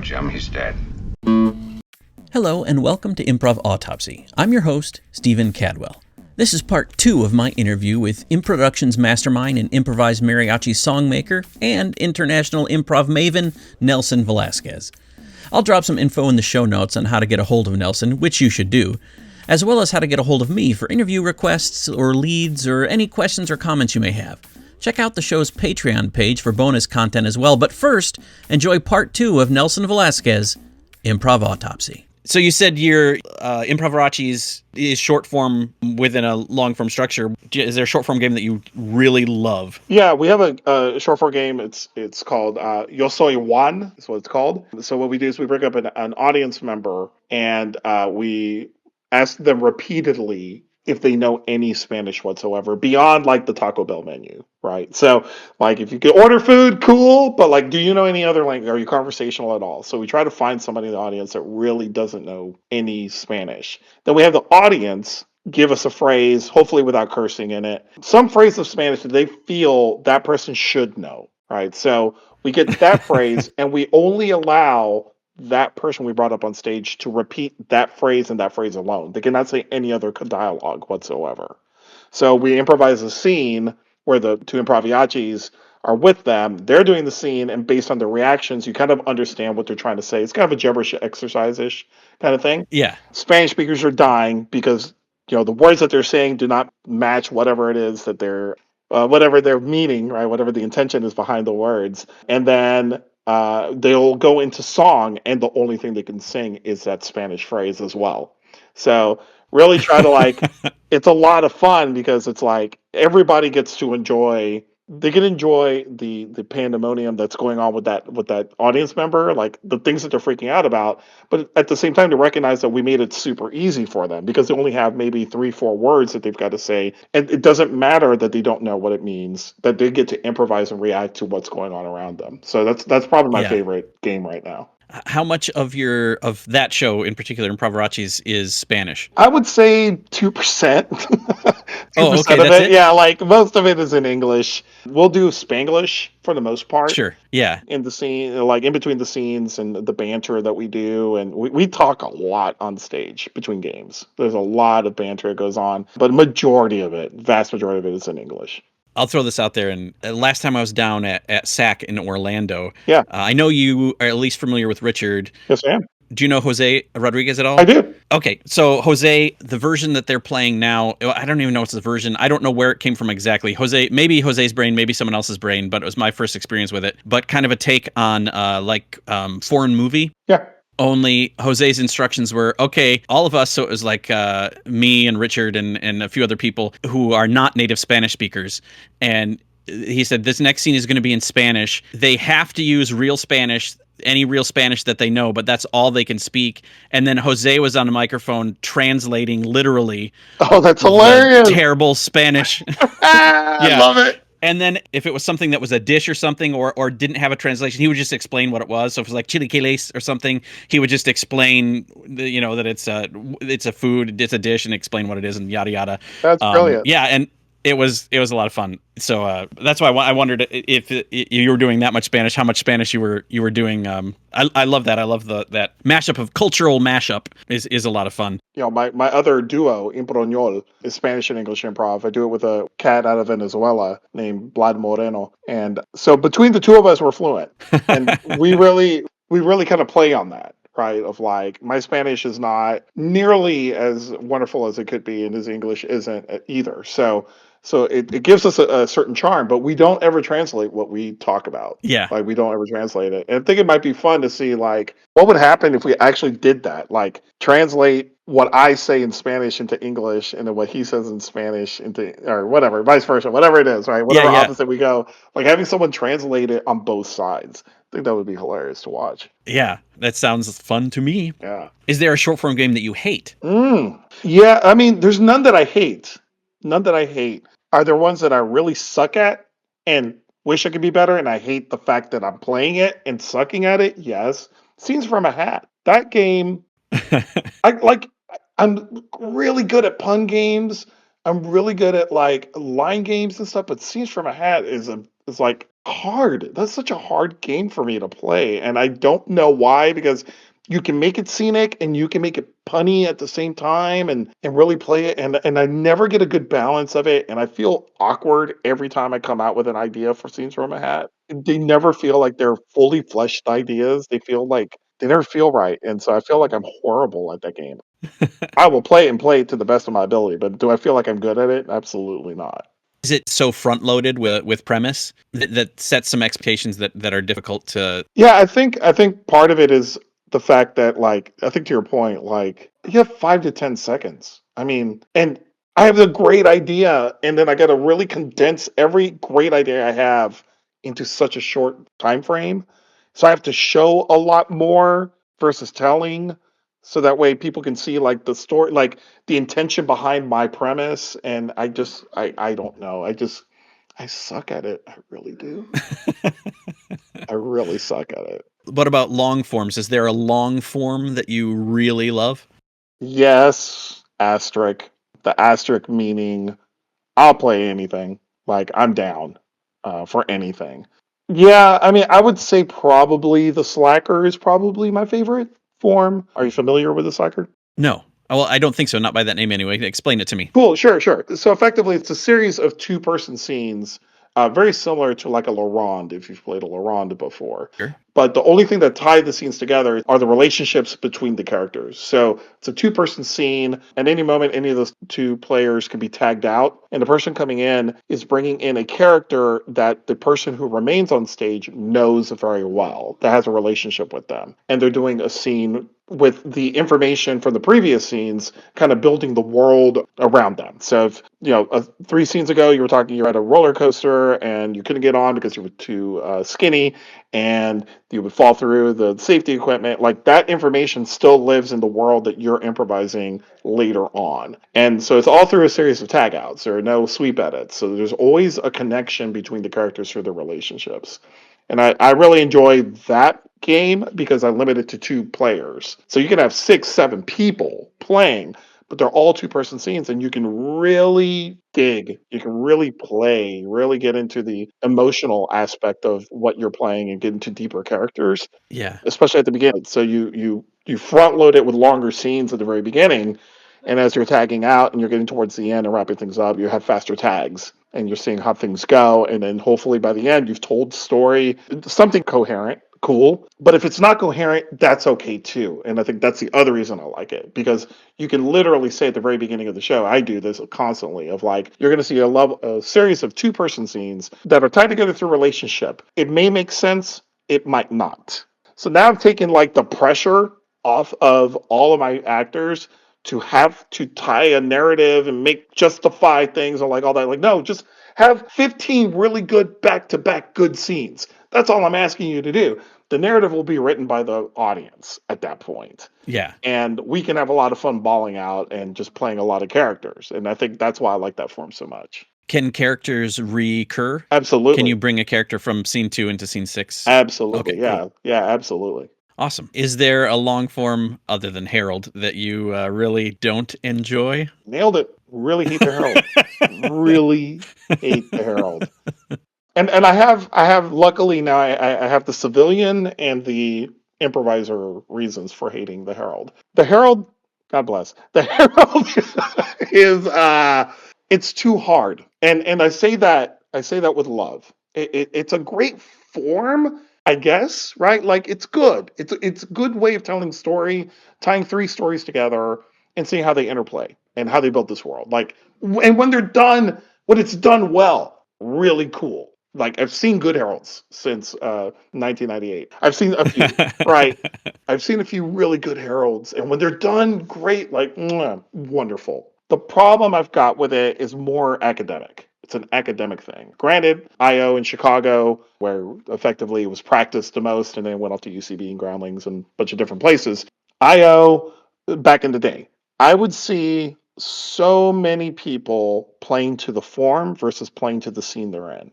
Jim. He's dead. Hello and welcome to Improv Autopsy. I'm your host, Stephen Cadwell. This is part 2 of my interview with Improductions mastermind and improvised mariachi songmaker and international improv maven, Nelson Velazquez. I'll drop some info in the show notes on how to get a hold of Nelson, which you should do, as well as how to get a hold of me for interview requests or leads or any questions or comments you may have. Check out the show's Patreon page for bonus content as well, but first, enjoy part 2 of Nelson Velazquez, Improv Autopsy. So you said your Improviachis is short form within a long form structure. Is there a short form game that you really love? Yeah, we have a short form game. It's called Yo Soy Juan, is what it's called. So what we do is we bring up an audience member and we ask them repeatedly if they know any Spanish whatsoever beyond like the Taco Bell menu, right? So like if you could order food, cool, but like do you know any other language? Are you conversational at all? So we try to find somebody in the audience that really doesn't know any Spanish. Then we have the audience give us a phrase, hopefully without cursing in it. Some phrase of Spanish that they feel that person should know, right? So we get that phrase and we only allow that person we brought up on stage to repeat that phrase and that phrase alone. They cannot say any other dialogue whatsoever. So we improvise a scene where the two improviachis are with them. They're doing the scene, and based on the reactions, you kind of understand what they're trying to say. It's kind of a gibberish exercise-ish kind of thing. Yeah. Spanish speakers are dying because the words that they're saying do not match whatever it is that they're whatever their meaning, right? Whatever the intention is behind the words. And then they'll go into song, and the only thing they can sing is that Spanish phrase as well. So really try to it's a lot of fun because it's like everybody gets to enjoy. They can enjoy the pandemonium that's going on with that audience member, like the things that they're freaking out about. But at the same time, to recognize that we made it super easy for them because they only have maybe 3-4 words that they've got to say, and it doesn't matter that they don't know what it means. That they get to improvise and react to what's going on around them. So that's probably my favorite game right now. How much of that show in particular, Improviachis, is Spanish? I would say 2%. 2% oh, okay, of that's it. Yeah, like most of it is in English. We'll do Spanglish for the most part. Sure. Yeah. In the scene, like in between the scenes and the banter that we do. And we talk a lot on stage between games. There's a lot of banter that goes on, but vast majority of it is in English. I'll throw this out there. And last time I was down at SAC in Orlando, yeah, I know you are at least familiar with Richard. Yes, I am. Do you know Jose Rodriguez at all? I do. Okay, so Jose, the version that they're playing now, I don't even know what's the version. I don't know where it came from exactly. Maybe Jose's brain, maybe someone else's brain, but it was my first experience with it. But kind of a take on foreign movie. Yeah. Only Jose's instructions were, okay, all of us, so it was like me and Richard and a few other people who are not native Spanish speakers. And he said, this next scene is going to be in Spanish. They have to use real Spanish, any real Spanish that they know, but that's all they can speak. And then Jose was on a microphone translating literally. Oh, that's hilarious. Terrible Spanish. I love it. And then if it was something that was a dish or something or didn't have a translation, he would just explain what it was. So if it was like chilaquiles or something, he would just explain, that it's a food, it's a dish, and explain what it is and yada yada. That's brilliant. Yeah, and it was a lot of fun. So that's why I wondered if you were doing that much Spanish, how much Spanish you were doing. I love that. I love that mashup of cultural mashup is a lot of fun. My other duo, Improñol, is Spanish and English improv. I do it with a cat out of Venezuela named Vlad Moreno. And so between the two of us, we're fluent. And we really kind of play on that. Right, of like, my Spanish is not nearly as wonderful as it could be, and his English isn't either. So it gives us a certain charm, but we don't ever translate what we talk about. Yeah. Like, we don't ever translate it. And I think it might be fun to see, like, what would happen if we actually did that? Like, translate what I say in Spanish into English and then what he says in Spanish into, or whatever, vice versa, whatever it is, right? Whatever opposite we go. Like, having someone translate it on both sides. I think that would be hilarious to watch. Yeah, that sounds fun to me. Yeah. Is there a short form game that you hate? Yeah, I mean, there's none that I hate. None that I hate. Are there ones that I really suck at and wish I could be better, and I hate the fact that I'm playing it and sucking at it? Yes. Scenes from a Hat. That game, I'm really good at pun games. I'm really good at like line games and stuff, but Scenes from a Hat is like hard. That's such a hard game for me to play, and I don't know why, because you can make it scenic and you can make it punny at the same time and really play it, and I never get a good balance of it, and I feel awkward every time I come out with an idea for scenes from a hat. They never feel like they're fully fleshed ideas. They feel like they never feel right, and so I feel like I'm horrible at that game. I will play it and play it to the best of my ability, but do I feel like I'm good at it? Absolutely not. Is it so front loaded with premise that sets some expectations that are difficult to? Yeah, I think part of it is the fact that, like, I think to your point, like, you have 5 to 10 seconds. I mean, and I have a great idea, and then I got to really condense every great idea I have into such a short time frame. So I have to show a lot more versus telling, so that way people can see like the story, like the intention behind my premise. And I don't know. I suck at it. I really do. I really suck at it. What about long forms? Is there a long form that you really love? Yes, asterisk. The asterisk meaning I'll play anything. Like, I'm down for anything. Yeah, I mean, I would say probably the slacker is probably my favorite form. Are you familiar with the slacker? No. Well, I don't think so. Not by that name anyway. Explain it to me. Cool, sure, sure. So effectively, it's a series of two-person scenes, very similar to like a La Ronde, if you've played a La Ronde before. Sure. But the only thing that tied the scenes together are the relationships between the characters. So it's a two-person scene. At any moment, any of those two players can be tagged out, and the person coming in is bringing in a character that the person who remains on stage knows very well, that has a relationship with them, and they're doing a scene with the information from the previous scenes, kind of building the world around them. So, if, 3 scenes ago, you were talking, you're at a roller coaster and you couldn't get on because you were too skinny, and you would fall through the safety equipment. Like, that information still lives in the world that you're improvising later on. And so it's all through a series of tag outs. There are no sweep edits. So there's always a connection between the characters through their relationships. And I really enjoy that game because I limit it to 2 players. So you can have 6, 7 people playing, but they're all two-person scenes, and you can really dig. You can really play, really get into the emotional aspect of what you're playing and get into deeper characters, Yeah. especially at the beginning. So you front load it with longer scenes at the very beginning, and as you're tagging out and you're getting towards the end and wrapping things up, you have faster tags and you're seeing how things go. And then hopefully by the end, you've told story, something coherent, cool. But if it's not coherent, that's okay too. And I think that's the other reason I like it, because you can literally say at the very beginning of the show, I do this constantly, of like, you're going to see a series of two-person scenes that are tied together through relationship. It may make sense, it might not. So now I've taken like the pressure off of all of my actors to have to tie a narrative and make justify things or like all that. Like, no, just have 15 really good back-to-back good scenes. That's all I'm asking you to do. The narrative will be written by the audience at that point. Yeah. And we can have a lot of fun balling out and just playing a lot of characters. And I think that's why I like that form so much. Can characters recur? Absolutely. Can you bring a character from scene 2 into scene 6? Absolutely. Okay, Yeah. cool. Yeah, absolutely. Awesome. Is there a long form other than Harold that you really don't enjoy? Nailed it. Really hate the Herald. Really hate the Herald. And I have luckily now I have the civilian and the improviser reasons for hating the Herald. The Herald, God bless. The Herald is it's too hard. And I say that with love. It's a great form, I guess, right? Like, it's good. It's a good way of telling story, tying 3 stories together and seeing how they interplay and how they build this world. Like, and when they're done, when it's done well, really cool. Like, I've seen good heralds since 1998. I've seen a few, right? I've seen a few really good heralds, and when they're done, great, like, mwah, wonderful. The problem I've got with it is more academic. It's an academic thing. Granted, IO in Chicago, where effectively it was practiced the most, and then went off to UCB and Groundlings and a bunch of different places. IO, back in the day, I would see so many people playing to the form versus playing to the scene they're in,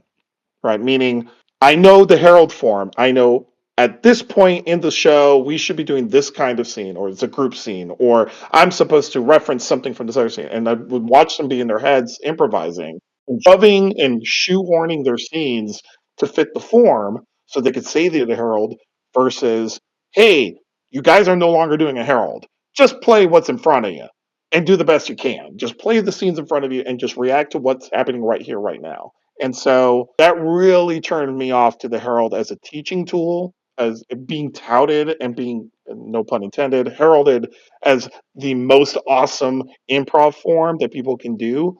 right? Meaning, I know the Herald form. I know at this point in the show, we should be doing this kind of scene, or it's a group scene, or I'm supposed to reference something from this other scene. And I would watch them be in their heads improvising, shoving and shoehorning their scenes to fit the form so they could say the herald versus, hey, you guys are no longer doing a herald. Just play what's in front of you and do the best you can. Just play the scenes in front of you and just react to what's happening right here, right now. And so that really turned me off to the herald as a teaching tool, as being touted and being, no pun intended, heralded as the most awesome improv form that people can do,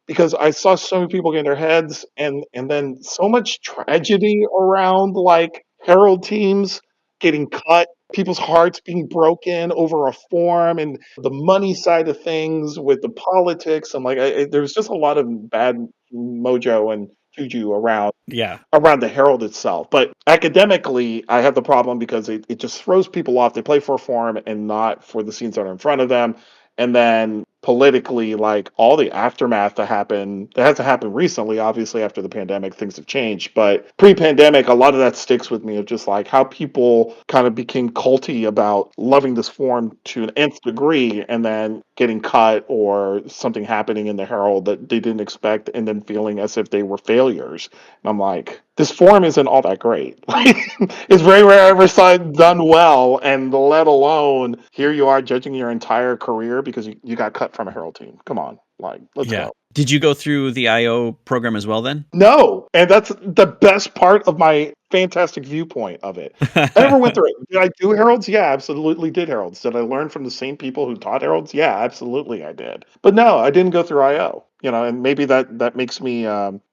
because I saw so many people get in their heads, and then so much tragedy around like herald teams getting cut, people's hearts being broken over a form, and the money side of things with the politics, and like there was just a lot of bad mojo and juju around the Herald itself. But academically, I have the problem because it just throws people off. They play for a form and not for the scenes that are in front of them. And then politically, like all the aftermath that hasn't happened recently, obviously after the pandemic, things have changed. But pre-pandemic, a lot of that sticks with me of just like how people kind of became culty about loving this form to an nth degree and then getting cut or something happening in the Herald that they didn't expect and then feeling as if they were failures. And I'm like, this form isn't all that great. It's very rare I ever saw it done well, and let alone here you are judging your entire career because you got cut from a Herald team. Come on, like, let's go. Did you go through the IO program as well then? No, and that's the best part of my fantastic viewpoint of it. I never went through it. Did I do heralds? Yeah, absolutely did heralds. Did I learn from the same people who taught heralds? Yeah, absolutely I did. But no, I didn't go through IO. And maybe that makes me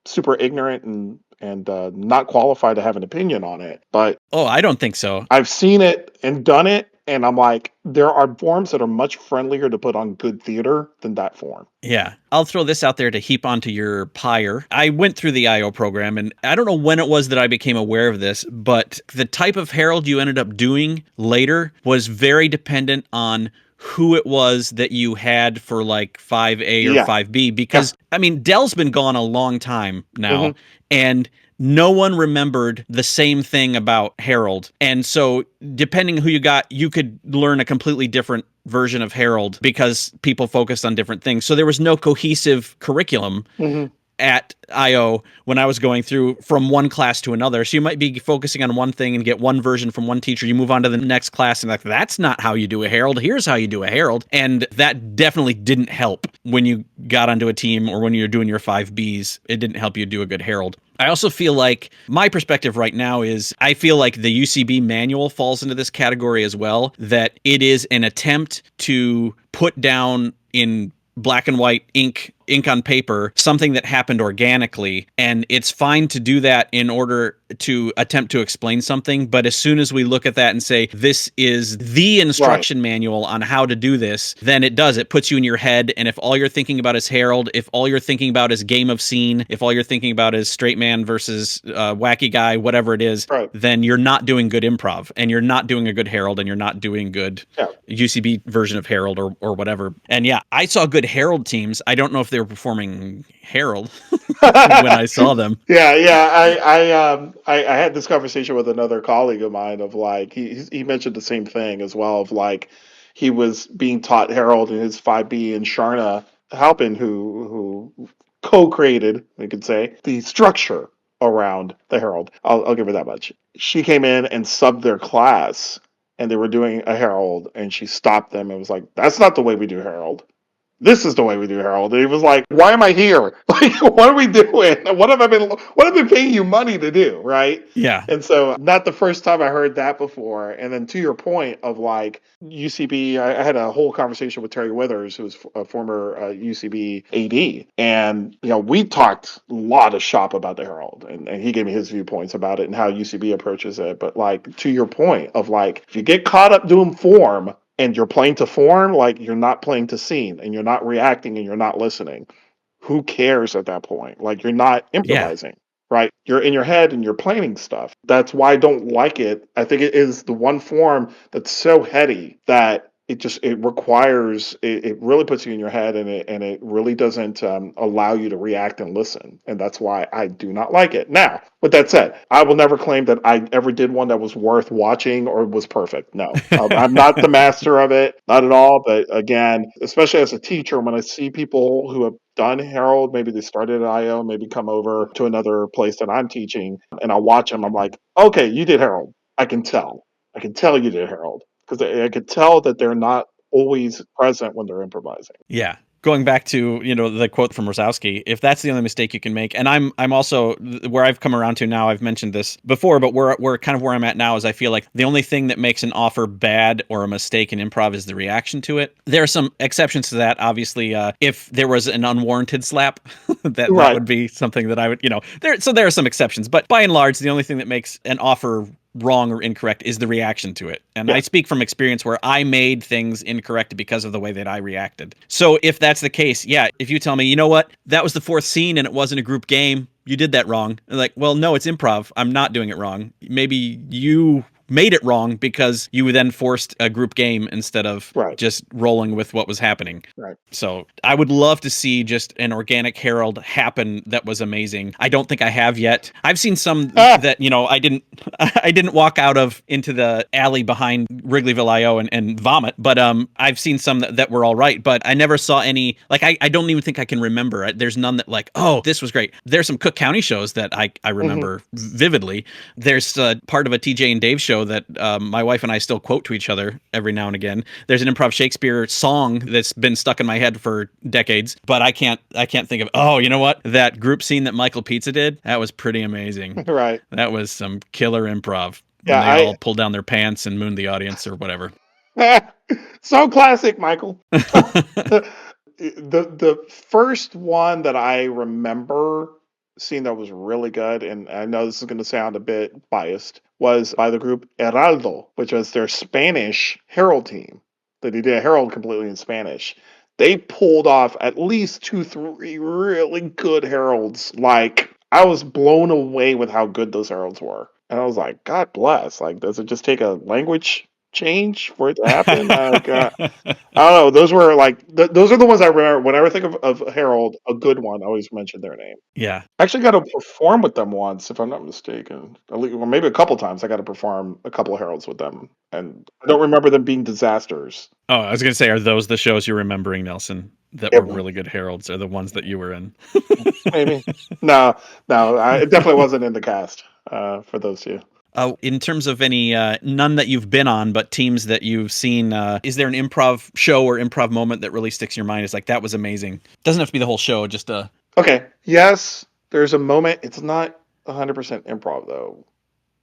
super ignorant and not qualified to have an opinion on it. But I don't think so. I've seen it and done it, and I'm like, there are forms that are much friendlier to put on good theater than that form. Yeah. I'll throw this out there to heap onto your pyre. I went through the IO program, and I don't know when it was that I became aware of this, but the type of herald you ended up doing later was very dependent on who it was that you had for like 5A or 5B, because I mean, Dell's been gone a long time now, and no one remembered the same thing about Harold. And so depending who you got, you could learn a completely different version of Harold because people focused on different things. So there was no cohesive curriculum at IO when I was going through from one class to another. So you might be focusing on one thing and get one version from one teacher. You move on to the next class and like, that's not how you do a herald. Here's how you do a herald. And that definitely didn't help when you got onto a team or when you're doing your 5Bs. It didn't help you do a good herald. I also feel like my perspective right now is I feel like the UCB manual falls into this category as well, that it is an attempt to put down in black and white ink on paper something that happened organically, and it's fine to do that in order to attempt to explain something, but as soon as we look at that and say this is the instruction manual on how to do this, then it puts you in your head, and if all you're thinking about is Harold, if all you're thinking about is game of scene, if all you're thinking about is straight man versus wacky guy, whatever it is, then you're not doing good improv, and you're not doing a good Harold, and you're not doing good UCB version of Harold or whatever. And yeah, I saw good Harold teams. I don't know if they were performing Harold when I saw them. I had this conversation with another colleague of mine of like he mentioned the same thing as well, of like he was being taught Harold in his 5B, and Sharna Halpin, who co-created, we could say, the structure around the Harold. I'll give her that much. She came in and subbed their class, and they were doing a Harold, and she stopped them and was like, "That's not the way we do Harold. This is the way we do Harold." And he was like, "Why am I here? Like, what are we doing? What have I been paying you money to do?" Right? Yeah. And so, not the first time I heard that before. And then to your point of like UCB, I had a whole conversation with Terry Withers, who's a former UCB AD, and we talked a lot of shop about the Herald, and he gave me his viewpoints about it and how UCB approaches it. But like to your point of like, if you get caught up doing form, and you're playing to form, like you're not playing to scene, and you're not reacting, and you're not listening, who cares at that point? Like, you're not improvising, right? You're in your head and you're planning stuff. That's why I don't like it. I think it is the one form that's so heady that it requires, it really puts you in your head, and it really doesn't allow you to react and listen. And that's why I do not like it. Now, with that said, I will never claim that I ever did one that was worth watching or was perfect. No, I'm not the master of it, not at all. But again, especially as a teacher, when I see people who have done Herald. Maybe they started at IO, maybe come over to another place that I'm teaching, and I watch them. I'm like, okay, you did Herald. I can tell. I can tell you did Herald because I could tell that they're not always present when they're improvising. Yeah. Going back to, the quote from Rosowski, if that's the only mistake you can make, and I'm also where I've come around to now, I've mentioned this before, but we're kind of where I'm at now is I feel like the only thing that makes an offer bad or a mistake in improv is the reaction to it. There are some exceptions to that. Obviously, if there was an unwarranted slap, that Right. would be something that I would, there are some exceptions, but by and large, the only thing that makes an offer wrong or incorrect is the reaction to it. And Yeah. I speak from experience where I made things incorrect because of the way that I reacted. So if that's the case, yeah, if you tell me, you know what, that was the fourth scene and it wasn't a group game, you did that wrong. Like, well, no, it's improv. I'm not doing it wrong. Maybe you made it wrong because you then forced a group game instead of Right. just rolling with what was happening. Right. So I would love to see just an organic Herald happen that was amazing. I don't think I have yet. I've seen some that, I didn't walk out of into the alley behind Wrigleyville IO and vomit, but I've seen some that were all right, but I never saw any, like, I don't even think I can remember. There's none that like, oh, this was great. There's some Cook County shows that I remember vividly. There's part of a TJ and Dave show that my wife and I still quote to each other every now and again. There's an improv Shakespeare song that's been stuck in my head for decades, but I can't think of, oh, you know what? That group scene that Michael Pizza did, that was pretty amazing. Right. That was some killer improv. Yeah, When they all pulled down their pants and mooned the audience or whatever. So classic, Michael. The first one that I remember seeing that was really good, and I know this is going to sound a bit biased, was by the group Heraldo, which was their Spanish Herald team. They did a Herald completely in Spanish. They pulled off at least 2, 3 really good Heralds. Like, I was blown away with how good those Heralds were. And I was like, God bless. Like, does it just take a language change for it to happen? I don't know. Those were like those are the ones I remember. Whenever I think of Harold, a good one, I always mention their name. Yeah. I actually got to perform with them once, if I'm not mistaken. At least, well, maybe a couple times. I got to perform a couple of Heralds with them, and I don't remember them being disasters. Oh, I was going to say, are those the shows you're remembering, Nelson, that were really good Heralds, are the ones that you were in? Maybe. No, it definitely wasn't in the cast for those two. In terms of any, none that you've been on, but teams that you've seen, is there an improv show or improv moment that really sticks in your mind? It's like, that was amazing. Doesn't have to be the whole show, just Okay. Yes, there's a moment. It's not 100% improv, though.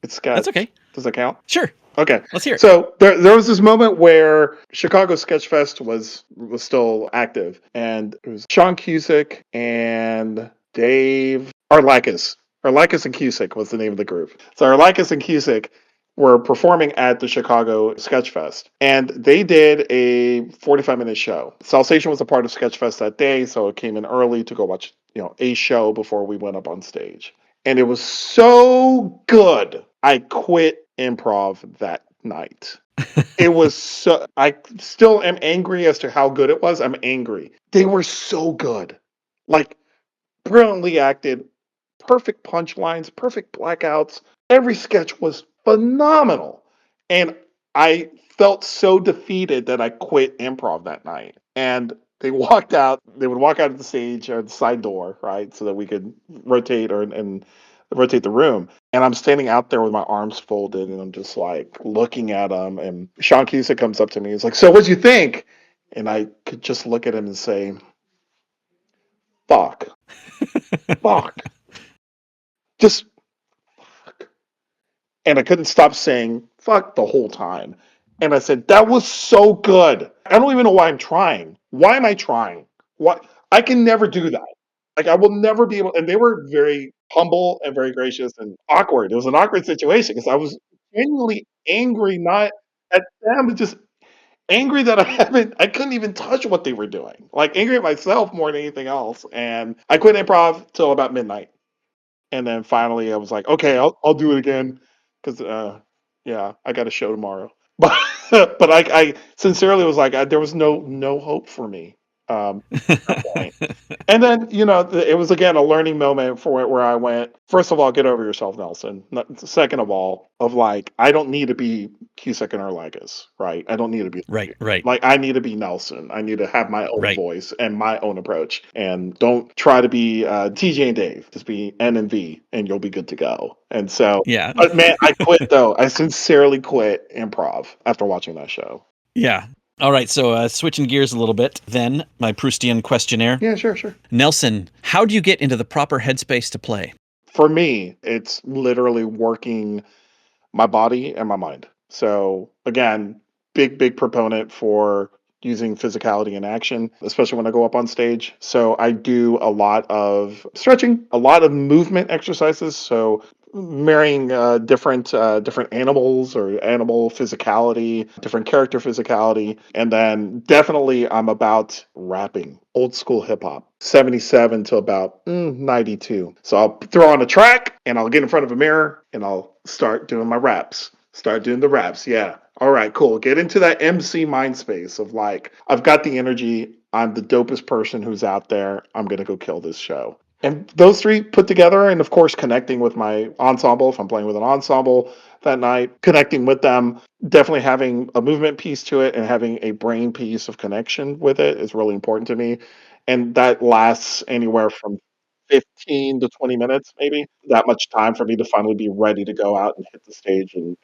It's sketch. That's okay. Does that count? Sure. Okay. Let's hear it. So there was this moment where Chicago Sketch Fest was still active, and it was Sean Cusick and Dave Arlakis. Arlakis and Cusick was the name of the group. So Arlakis and Cusick were performing at the Chicago Sketch Fest, and they did a 45-minute show. Salsation was a part of Sketch Fest that day, so it came in early to go watch, a show before we went up on stage. And it was so good, I quit improv that night. It was so, I still am angry as to how good it was. I'm angry. They were so good. Like, brilliantly acted, perfect punchlines, perfect blackouts. Every sketch was phenomenal. And I felt so defeated that I quit improv that night. And they would walk out of the stage or the side door, right? So that we could rotate and rotate the room. And I'm standing out there with my arms folded and I'm just like looking at them. And Sean Cusick comes up to me. He's like, "So what'd you think?" And I could just look at him and say, "Fuck. Fuck. Just fuck." And I couldn't stop saying fuck the whole time. And I said, "That was so good. I don't even know why I'm trying. Why am I trying? What? I can never do that. Like, I will never be able." And they were very humble and very gracious and awkward. It was an awkward situation because I was genuinely angry, not at them, but just angry that I couldn't even touch what they were doing. Like, angry at myself more than anything else. And I quit improv till about midnight. And then finally I was like, "Okay, I'll do it again because yeah, I got a show tomorrow." But I sincerely was like, there was no hope for me at that point. And then, it was again a learning moment for it where I went, first of all, get over yourself, Nelson. Second of all, of like, I don't need to be Cusack and Erlagus, right? I don't need to be Right, right, like, I need to be Nelson. I need to have my own right. voice and my own approach. And don't try to be TJ and Dave. Just be N and V, and you'll be good to go. And so, Yeah. but man, I quit though. I sincerely quit improv after watching that show. Yeah. All right, so switching gears a little bit, then my Proustian questionnaire. Yeah, sure. Nelson, how do you get into the proper headspace to play? For me, it's literally working my body and my mind. So again, big proponent for using physicality in action, especially when I go up on stage. So I do a lot of stretching, a lot of movement exercises. So marrying different animals or animal physicality, different character physicality, and then definitely I'm about rapping, old school hip hop, 77 to about 92. So I'll throw on a track and I'll get in front of a mirror and I'll start doing my raps. Start doing the raps. Yeah. All right, cool. Get into that MC mind space of like, I've got the energy. I'm the dopest person who's out there. I'm going to go kill this show. And those three put together, and of course, connecting with my ensemble, if I'm playing with an ensemble that night, connecting with them, definitely having a movement piece to it and having a brain piece of connection with it is really important to me. And that lasts anywhere from 15 to 20 minutes, maybe. That much time for me to finally be ready to go out and hit the stage and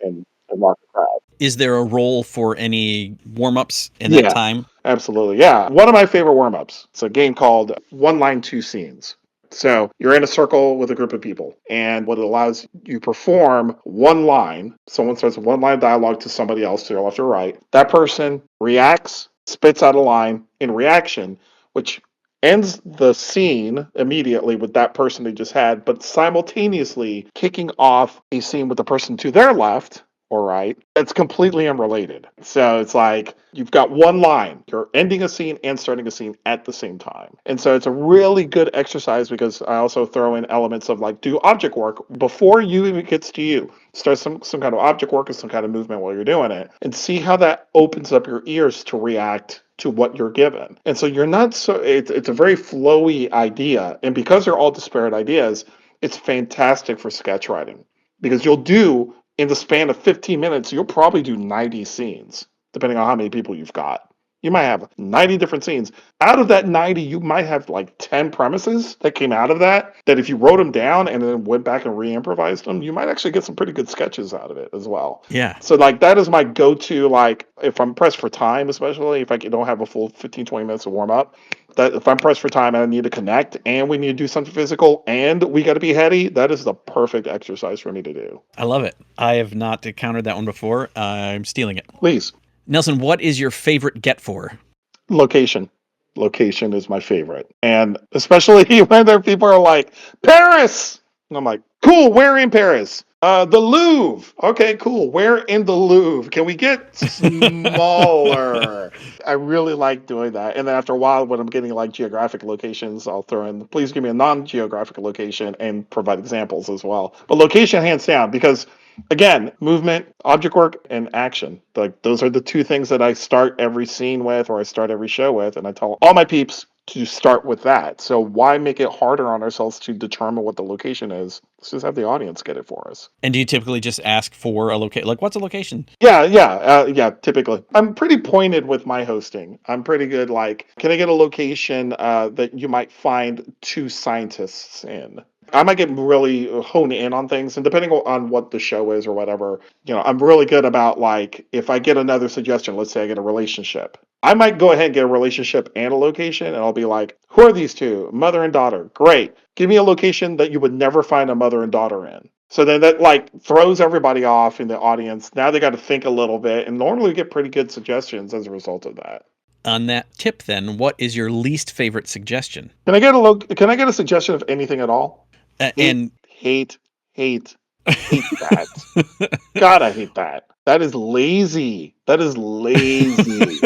rock the crowd. Is there a role for any warm-ups in that Yeah, time? absolutely. Yeah. One of my favorite warm ups. It's a game called One Line, Two Scenes. So you're in a circle with a group of people, and what it allows you perform one line. Someone starts one line of dialogue to somebody else to your left or right. That person reacts, spits out a line in reaction, which ends the scene immediately with that person they just had, but simultaneously kicking off a scene with the person to their left or right that's completely unrelated. So it's like you've got one line, you're ending a scene and starting a scene at the same time. And so it's a really good exercise because I also throw in elements of like do object work before you even gets to you. Start some kind of object work or some kind of movement while you're doing it and see how that opens up your ears to react to what you're given. And so you're not so it's a very flowy idea. And because they're all disparate ideas, it's fantastic for sketch writing because you'll do in the span of 15 minutes, you'll probably do 90 scenes, depending on how many people you've got. You might have 90 different scenes. Out of that 90, you might have like 10 premises that came out of that if you wrote them down and then went back and re-improvised them, you might actually get some pretty good sketches out of it as well. Yeah. So like that is my go-to, like if I'm pressed for time, especially if I don't have a full 15, 20 minutes to warm up, that if I'm pressed for time and I need to connect and we need to do something physical and we got to be heady, that is the perfect exercise for me to do. I love it. I have not encountered that one before. I'm stealing it. Please. Nelson, what is your favorite get for? Location. Location is my favorite. And especially when there people are like, Paris! And I'm like, cool, where in Paris? The Louvre. Okay, cool. Where in the Louvre? Can we get smaller? I really like doing that. And then after a while, when I'm getting like geographic locations, I'll throw in, please give me a non-geographic location and provide examples as well. But location hands down, because again, movement, object work, and action. Like those are the two things that I start every scene with or I start every show with. And I tell all my peeps to start with that. So why make it harder on ourselves to determine what the location is? Let's just have the audience get it for us. And do you typically just ask for a location? Like, what's a location? Yeah, typically. I'm pretty pointed with my hosting. I'm pretty good, like, can I get a location that you might find two scientists in? I might get really honed in on things, and depending on what the show is or whatever, I'm really good about, like, if I get another suggestion, let's say I get a relationship. I might go ahead and get a relationship and a location, and I'll be like, who are these two? Mother and daughter. Great. Give me a location that you would never find a mother and daughter in. So then that like throws everybody off in the audience. Now they got to think a little bit, and normally we get pretty good suggestions as a result of that. On that tip, then, what is your least favorite suggestion? Can I get a suggestion of anything at all? Hate that. God, I hate that. That is lazy. That is lazy.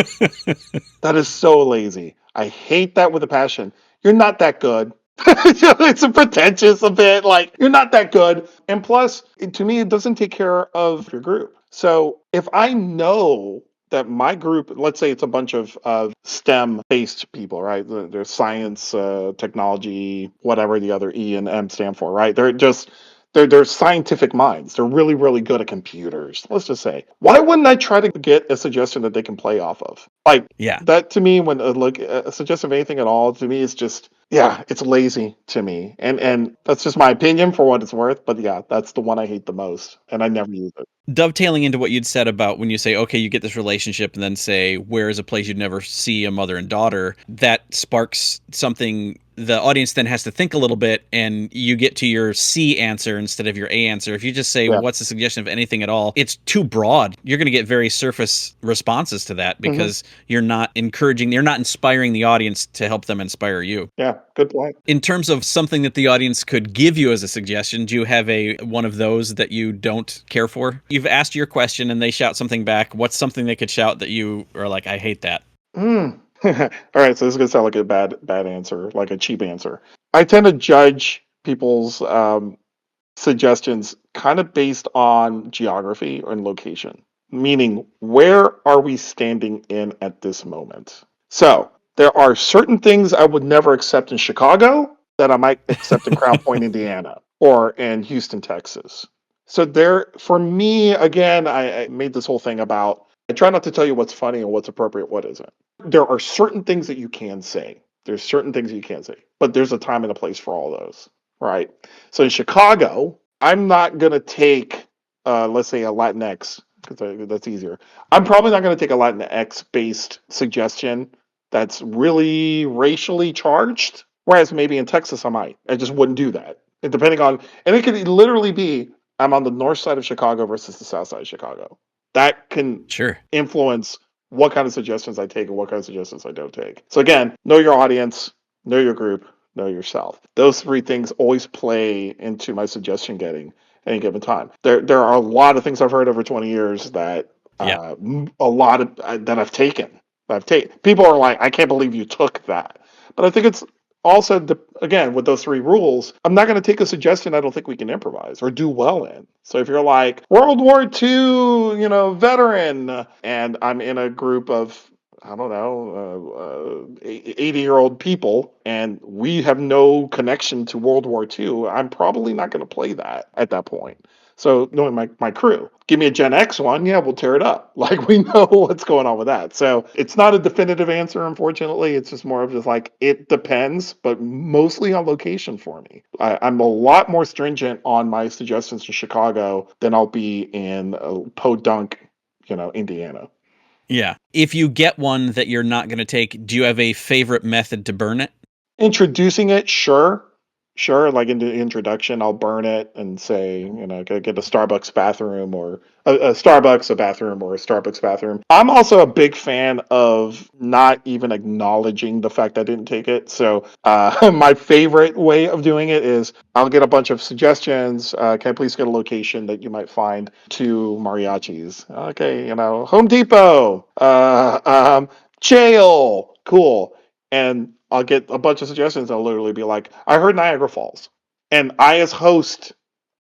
That is so lazy. I hate that with a passion. You're not that good. It's a pretentious a bit, like you're not that good. And plus, to me, it doesn't take care of your group. So if I know that my group, let's say it's a bunch of STEM-based people, right? There's science, technology, whatever the other E and M stand for, right? They're scientific minds. They're really, really good at computers. Let's just say, why wouldn't I try to get a suggestion that they can play off of? Like Yeah. that to me, when a suggestion of anything at all, to me is just, yeah, it's lazy to me, and that's just my opinion for what it's worth. But yeah, that's the one I hate the most, and I never use it. Dovetailing into what you'd said about when you say, okay, you get this relationship and then say, where is a place you'd never see a mother and daughter, that sparks something the audience then has to think a little bit, and you get to your C answer instead of your A answer. If you just say, what's the suggestion of anything at all, it's too broad. You're going to get very surface responses to that because you're not inspiring the audience to help them inspire you. Yeah, good point. In terms of something that the audience could give you as a suggestion, do you have one of those that you don't care for? You've asked your question and they shout something back. What's something they could shout that you are like, I hate that? All right, so this is gonna sound like a bad answer, like a cheap answer. I tend to judge people's suggestions kind of based on geography and location, meaning where are we standing in at this moment. So there are certain things I would never accept in Chicago that I might accept in Crown Point, Indiana, or in Houston, Texas. So there, for me, again, I made this whole thing about I try not to tell you what's funny and what's appropriate, what isn't. There are certain things that you can say. There's certain things you can't say, but there's a time and a place for all those, right? So in Chicago, I'm not gonna take, let's say, a Latinx because that's easier. I'm probably not gonna take a Latinx based suggestion that's really racially charged. Whereas maybe in Texas, I might. I just wouldn't do that. And depending on, and it could literally be I'm on the north side of Chicago versus the south side of Chicago. That can influence what kind of suggestions I take and what kind of suggestions I don't take. So again, know your audience, know your group, know yourself. Those three things always play into my suggestion getting at any given time. There are a lot of things I've heard over 20 years that a lot of that I've taken. People are like, I can't believe you took that. But I think it's also, again, with those three rules, I'm not going to take a suggestion I don't think we can improvise or do well in. So if you're like World War II, veteran, and I'm in a group of, I don't know, 80-year-old people, and we have no connection to World War II, I'm probably not going to play that at that point. So knowing my crew, give me a Gen X one, yeah, we'll tear it up. Like we know what's going on with that. So it's not a definitive answer, unfortunately. It's just more of just like, it depends, but mostly on location for me. I'm a lot more stringent on my suggestions to Chicago than I'll be in Podunk, Indiana. Yeah. If you get one that you're not going to take, do you have a favorite method to burn it? Introducing it, sure. Like in the introduction, I'll burn it and say, get a Starbucks bathroom or a Starbucks bathroom or a Starbucks bathroom. I'm also a big fan of not even acknowledging the fact I didn't take it. So my favorite way of doing it is I'll get a bunch of suggestions. Can I please get a location that you might find to mariachis? Okay, Home Depot, jail, cool. And I'll get a bunch of suggestions. I'll literally be like, I heard Niagara Falls. And I, as host,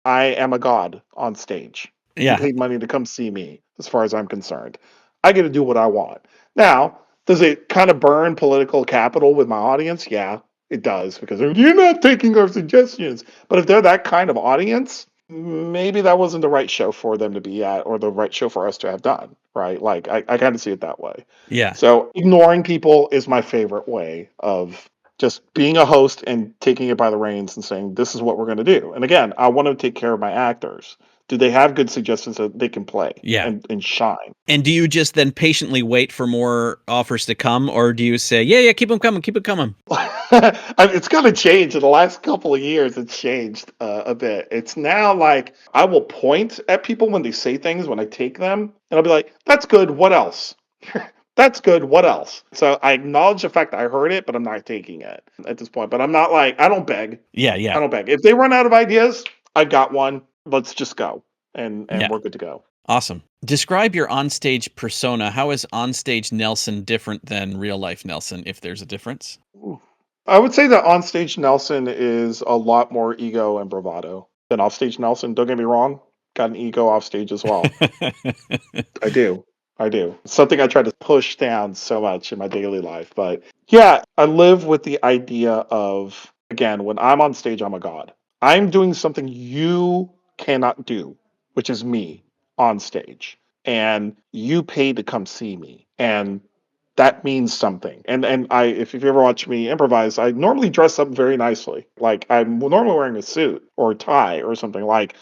I am a god on stage. You paid money to come see me, as far as I'm concerned. I get to do what I want. Now, does it kind of burn political capital with my audience? Yeah, it does. Because you're not taking our suggestions. But if they're that kind of audience, maybe that wasn't the right show for them to be at or the right show for us to have done, right? Like, I kind of see it that way. Yeah. So ignoring people is my favorite way of just being a host and taking it by the reins and saying, this is what we're going to do. And again, I want to take care of my actors. Do they have good suggestions that they can play and shine? And do you just then patiently wait for more offers to come, or do you say, yeah, keep them coming, keep it coming? It's going to change. In the last couple of years, it's changed a bit. It's now like I will point at people when they say things, when I take them, and I'll be like, that's good. What else? That's good. What else? So I acknowledge the fact that I heard it, but I'm not taking it at this point. But I'm not like, I don't beg. Yeah. I don't beg. If they run out of ideas, I got one. Let's just go. And we're good to go. Awesome. Describe your onstage persona. How is onstage Nelson different than real life Nelson, if there's a difference? I would say that onstage Nelson is a lot more ego and bravado than offstage Nelson. Don't get me wrong. Got an ego offstage as well. I do. I do. It's something I try to push down so much in my daily life. But yeah, I live with the idea of, again, when I'm on stage, I'm a god. I'm doing something you cannot do, which is me on stage. And you pay to come see me. And that means something. And I, if you've ever watched me improvise, I normally dress up very nicely. Like I'm normally wearing a suit or a tie or something. Like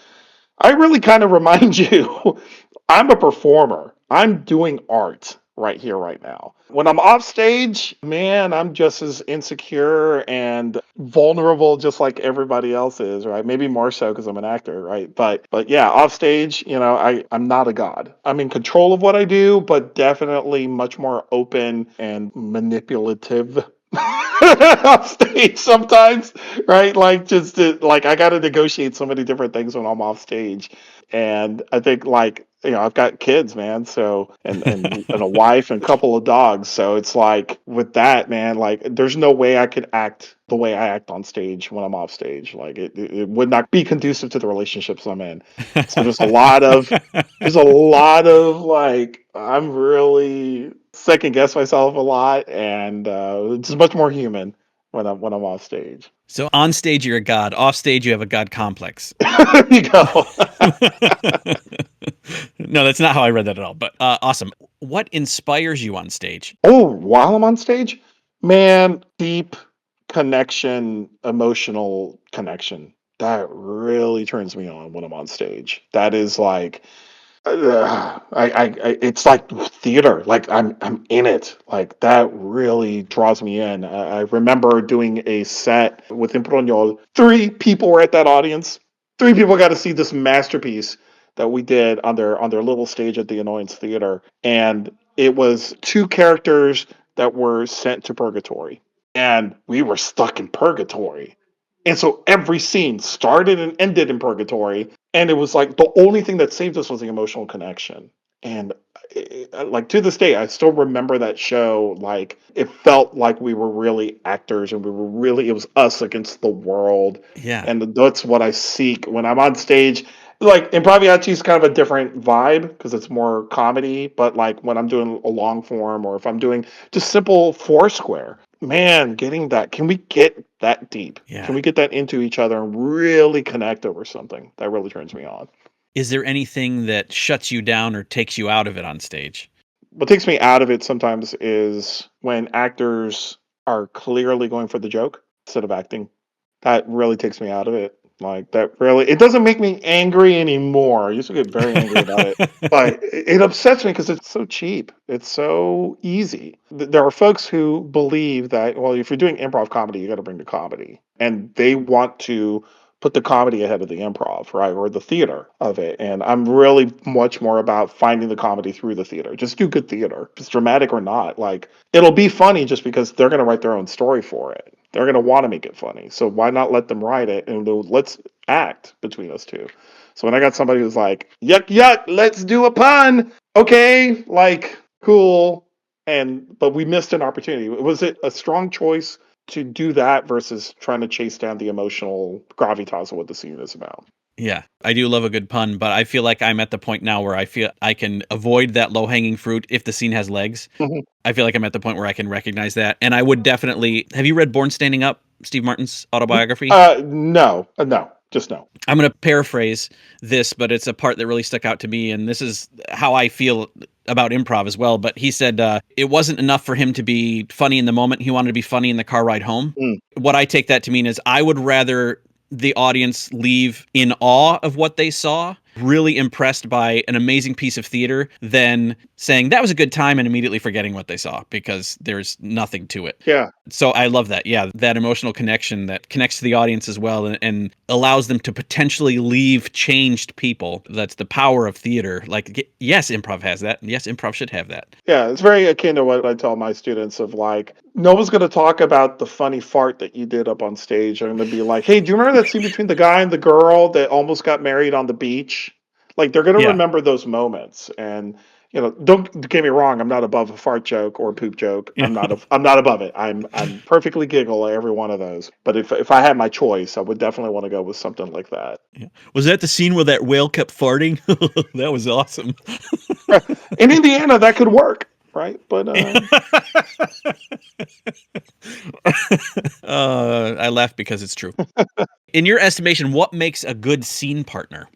I really kind of remind you, I'm a performer. I'm doing art right here, right now. When I'm off stage, man, I'm just as insecure and vulnerable, just like everybody else is, right? Maybe more so because I'm an actor, right? But yeah, off stage, I'm not a god. I'm in control of what I do, but definitely much more open and manipulative off stage sometimes, right? Like like I got to negotiate so many different things when I'm off stage, and I think like I've got kids, man, so and a wife and a couple of dogs, so it's like with that, man, like there's no way I could act the way I act on stage when I'm off stage. Like it would not be conducive to the relationships I'm in. So there's a lot of like I'm really second guess myself a lot, and it's much more human when I'm off stage. So on stage you're a god, off stage you have a god complex. There you go. No, that's not how I read that at all. But awesome. What inspires you on stage? Oh, while I'm on stage, man, deep connection, emotional connection. That really turns me on when I'm on stage. That is like it's like theater. Like I'm in it. Like that really draws me in. I remember doing a set with Improductions. 3 people were at that audience. 3 people got to see this masterpiece that we did on their little stage at the Annoyance Theatre, and it was 2 characters that were sent to purgatory, and we were stuck in purgatory. And so every scene started and ended in purgatory. And it was like the only thing that saved us was the emotional connection. And like to this day, I still remember that show. Like it felt like we were really actors and it was us against the world. Yeah. And that's what I seek when I'm on stage. Like Improviachis is kind of a different vibe because it's more comedy. But like when I'm doing a long form or if I'm doing just simple Foursquare, man, can we get that deep? Yeah. Can we get that into each other and really connect over something? That really turns me on. Is there anything that shuts you down or takes you out of it on stage? What takes me out of it sometimes is when actors are clearly going for the joke instead of acting. That really takes me out of it. Like it doesn't make me angry anymore. I used to get very angry about it, but it upsets me because it's so cheap. It's so easy. There are folks who believe that, well, if you're doing improv comedy, you got to bring the comedy, and they want to put the comedy ahead of the improv, right? Or the theater of it. And I'm really much more about finding the comedy through the theater. Just do good theater. If it's dramatic or not. Like it'll be funny just because they're going to write their own story for it. They're going to want to make it funny. So why not let them write it and let's act between us two. So when I got somebody who's like, yuck, yuck, let's do a pun. Okay, like cool. But we missed an opportunity. Was it a strong choice to do that versus trying to chase down the emotional gravitas of what the scene is about? Yeah, I do love a good pun, but I feel like I'm at the point now where I feel I can avoid that low-hanging fruit if the scene has legs. Mhm. I feel like I'm at the point where I can recognize that. And I would definitely... Have you read Born Standing Up, Steve Martin's autobiography? No, just no. I'm going to paraphrase this, but it's a part that really stuck out to me, and this is how I feel about improv as well. But he said it wasn't enough for him to be funny in the moment. He wanted to be funny in the car ride home. What I take that to mean is I would rather the audience leave in awe of what they saw, really impressed by an amazing piece of theater, than saying that was a good time and immediately forgetting what they saw because there's nothing to it. Yeah. So I love that. Yeah, that emotional connection that connects to the audience as well and allows them to potentially leave changed people. That's the power of theater. Like, yes, improv has that. Yes, improv should have that. Yeah, it's very akin to what I tell my students of like, no one's going to talk about the funny fart that you did up on stage. I'm going to be like, hey, do you remember that scene between the guy and the girl that almost got married on the beach? Like, they're going to remember those moments. And, don't get me wrong. I'm not above a fart joke or a poop joke. I'm not above it. I'm perfectly giggle at every one of those. But if I had my choice, I would definitely want to go with something like that. Yeah. Was that the scene where that whale kept farting? That was awesome. In Indiana, that could work, right? But I laugh because it's true. In your estimation, what makes a good scene partner?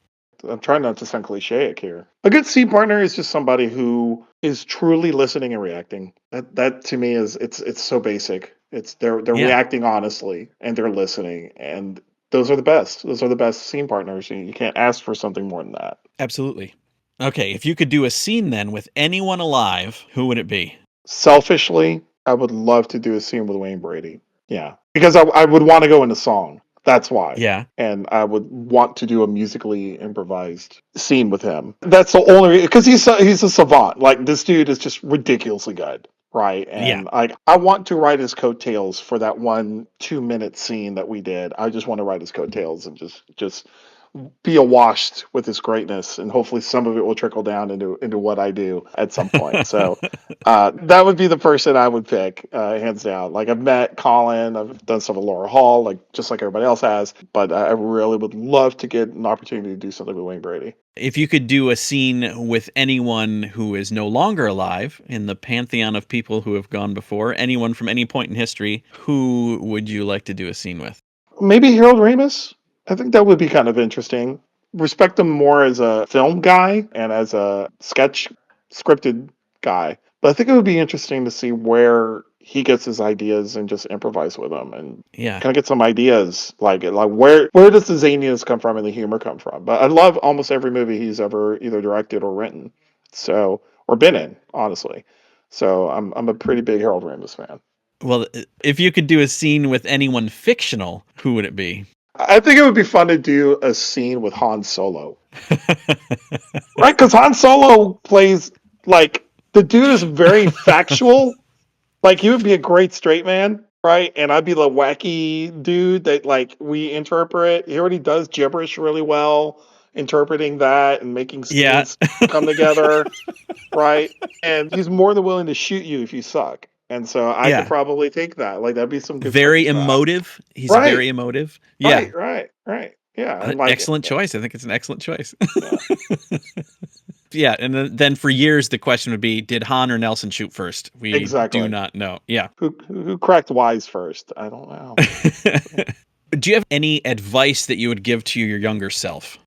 I'm trying not to sound cliche here. A good scene partner is just somebody who is truly listening and reacting. That to me is it's so basic. It's they're Yeah, reacting honestly and they're listening, and those are the best. Those are the best scene partners. You can't ask for something more than that. absolutely. Okay, if you could do a scene then with anyone alive, who would it be? Selfishly, I would love to do a scene with Wayne Brady. Yeah, because I would want to go into song. That's why. Yeah, And I would want to do a musically improvised scene with him. That's the only because he's a savant. Like this dude is just ridiculously good, right? yeah. And like I want to ride his coattails for that 1 2 minute scene that we did. I just want to ride his coattails and just be awashed with his greatness, and hopefully some of it will trickle down into what I do at some point. So that would be the person I would pick, hands down. Like I've met Colin, I've done stuff with Laura Hall, like just like everybody else has, but I really would love to get an opportunity to do something with Wayne Brady. If you could do a scene with anyone who is no longer alive in the pantheon of people who have gone before, anyone from any point in history, who would you like to do a scene with? Maybe Harold Ramis. I think that would be kind of interesting. Respect him more as a film guy and as a sketch scripted guy. But I think it would be interesting to see where he gets his ideas and just improvise with them and Yeah. kind of get some ideas like where does the zaniness come from and the humor come from. But I love almost every movie he's ever either directed or written. So or been in, honestly. So I'm a pretty big Harold Ramis fan. Well, if you could do a scene with anyone fictional, who would it be? I think it would be fun to do a scene with Han Solo. Right? Because Han Solo plays like the dude is very factual. Like he would be a great straight man, right? And I'd be the wacky dude that like we interpret. He already does gibberish really well, interpreting that and making Yeah. scenes come together, right? And he's more than willing to shoot you if you suck. And so I could Yeah. probably take that. Like that'd be some good Very scripting for that. emotive. He's Right, very emotive. Yeah. right. Yeah, and like Excellent choice. I think it's an excellent choice. yeah. Yeah, and then for years the question would be, did Han or Nelson shoot first? We do Exactly. not know. Yeah. Who cracked wise first? I don't know. Do you have any advice that you would give to your younger self?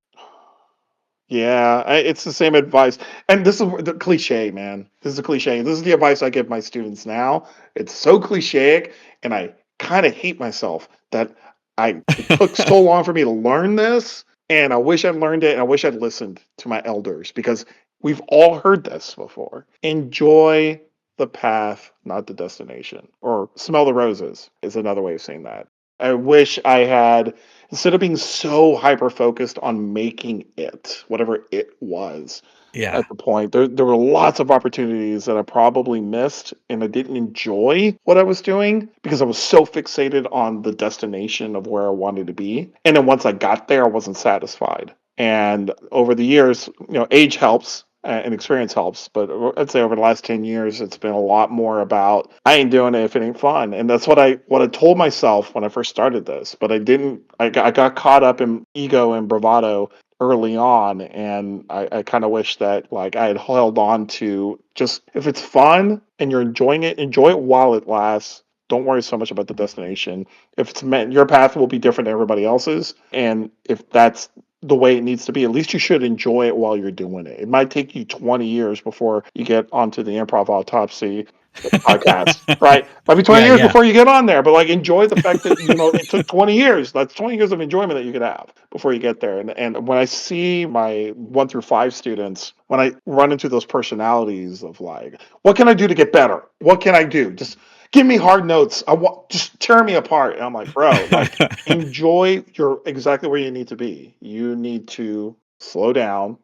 Yeah, it's the same advice, and this is the cliche, man. This is a cliche. This is the advice I give my students now. It's so cliche, and I kind of hate myself that it took so long for me to learn this, and I wish I'd learned it, and I wish I'd listened to my elders because we've all heard this before. Enjoy the path, not the destination, or smell the roses is another way of saying that. I wish I had instead of being so hyper focused on making it, whatever it was Yeah. at the point, there were lots of opportunities that I probably missed and I didn't enjoy what I was doing because I was so fixated on the destination of where I wanted to be. And then once I got there, I wasn't satisfied. And over the years, age helps and experience helps. But I'd say over the last 10 years, it's been a lot more about I ain't doing it if it ain't fun. And that's what I told myself when I first started this. But I didn't, I got caught up in ego and bravado early on. And I kind of wish that like I had held on to just if it's fun and you're enjoying it, enjoy it while it lasts. Don't worry so much about the destination. If it's meant, your path will be different than everybody else's. And if that's the way it needs to be, at least you should enjoy it while you're doing it. It might take you 20 years before you get onto the Improv Autopsy podcast, right? Might be 20 Yeah, years yeah. before you get on there, but like enjoy the fact that, it took 20 years. That's 20 years of enjoyment that you could have before you get there. And when I see my 1 through 5 students, when I run into those personalities of like, what can I do to get better? What can I do? Just give me hard notes. I want just tear me apart. And I'm like, bro, like enjoy you're exactly where you need to be. You need to slow down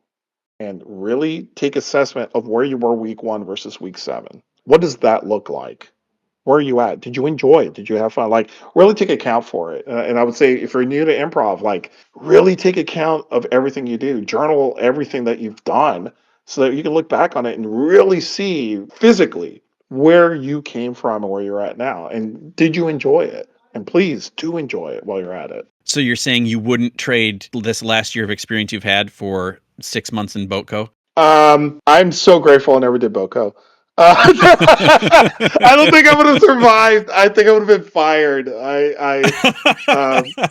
and really take assessment of where you were week 1 versus week 7. What does that look like? Where are you at? Did you enjoy it? Did you have fun? Like, really take account for it. And I would say, if you're new to improv, like, really take account of everything you do. Journal everything that you've done so that you can look back on it and really see physically where you came from and where you're at now. And did you enjoy it? And please do enjoy it while you're at it. So you're saying you wouldn't trade this last year of experience you've had for 6 months in Boatco? I'm so grateful I never did Boko. I don't think I would have survived. I think I would have been fired. I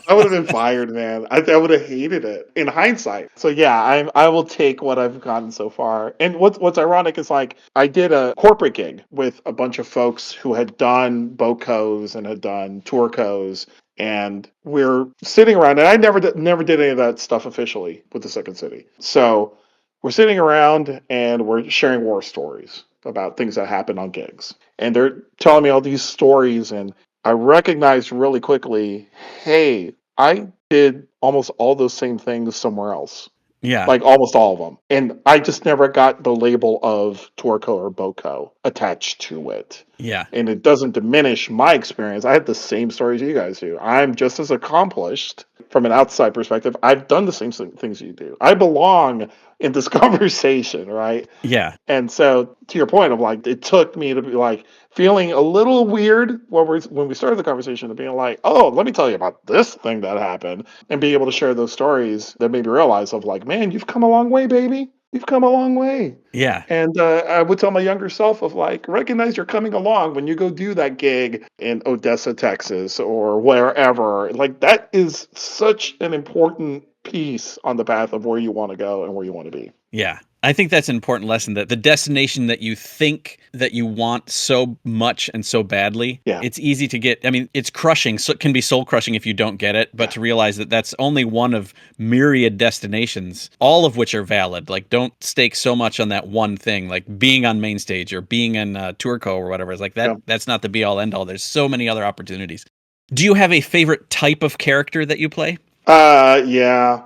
would have been fired, man. I would have hated it in hindsight. So yeah, I will take what I've gotten so far. And what's ironic is like I did a corporate gig with a bunch of folks who had done Bocos and had done Tourcos, and we're sitting around. And I never did any of that stuff officially with the Second City. So we're sitting around and we're sharing war stories about things that happen on gigs. And they're telling me all these stories, and I recognized really quickly, hey, I did almost all those same things somewhere else. Yeah. Like almost all of them. And I just never got the label of Torco or Boco attached to it. Yeah. And it doesn't diminish my experience. I have the same stories you guys do. I'm just as accomplished from an outside perspective. I've done the same things you do. I belong in this conversation, right? Yeah. And so, to your point of like, it took me to be like feeling a little weird when we started the conversation, to being like, oh, let me tell you about this thing that happened, and being able to share those stories that made me realize of like, man, you've come a long way, baby. You've come a long way. Yeah. And I would tell my younger self of like, recognize you're coming along when you go do that gig in Odessa, Texas, or wherever. Like that is such an important piece on the path of where you want to go and where you want to be. Yeah. I think that's an important lesson, that the destination that you think that you want so much and so badly, Yeah. it's easy to get. I mean, it's crushing. So it can be soul crushing if you don't get it, but to realize that that's only one of myriad destinations, all of which are valid. Like, don't stake so much on that one thing, like being on main stage or being in Tourco or whatever. It's like that. Yeah. That's not the be all end all. There's so many other opportunities. Do you have a favorite type of character that you play? Yeah.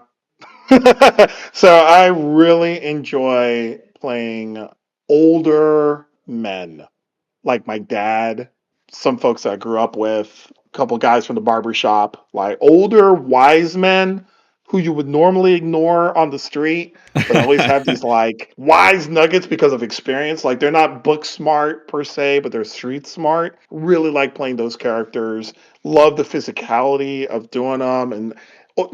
So I really enjoy playing older men, like my dad, some folks that I grew up with, a couple guys from the barber shop, like older wise men who you would normally ignore on the street, but always have these like wise nuggets because of experience. Like they're not book smart per se, but they're street smart. Really like playing those characters. Love the physicality of doing them, and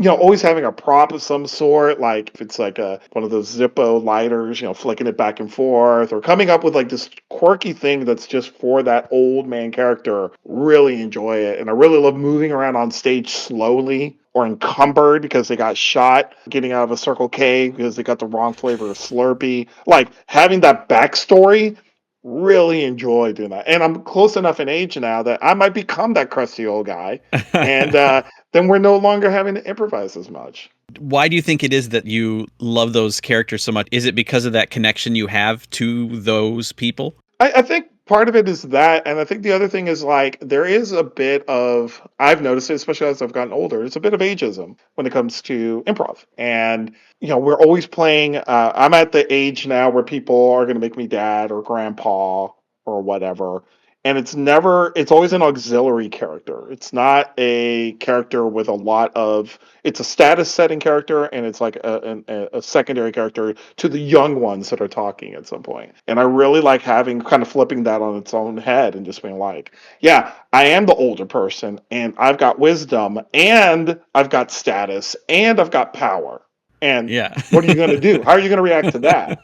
always having a prop of some sort, like if it's like one of those Zippo lighters, flicking it back and forth, or coming up with like this quirky thing that's just for that old man character. Really enjoy it. And I really love moving around on stage slowly or encumbered because they got shot getting out of a Circle K because they got the wrong flavor of Slurpee. Like having that backstory, really enjoy doing that. And I'm close enough in age now that I might become that crusty old guy. And then we're no longer having to improvise as much. Why do you think it is that you love those characters so much? Is it because of that connection you have to those people? I think part of it is that, and I think the other thing is like there is a bit of, I've noticed it, especially as I've gotten older, it's a bit of ageism when it comes to improv. And we're always playing. I'm at the age now where people are going to make me dad or grandpa or whatever. And it's always an auxiliary character. It's not a character with a lot of, it's a status setting character, and it's like a secondary character to the young ones that are talking at some point. And I really like having kind of flipping that on its own head and just being like, yeah, I am the older person, and I've got wisdom, and I've got status, and I've got power. And Yeah. what are you going to do? How are you going to react to that?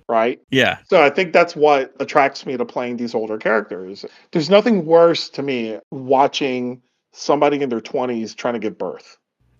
Right? Yeah. So I think that's what attracts me to playing these older characters. There's nothing worse to me watching somebody in their 20s trying to give birth.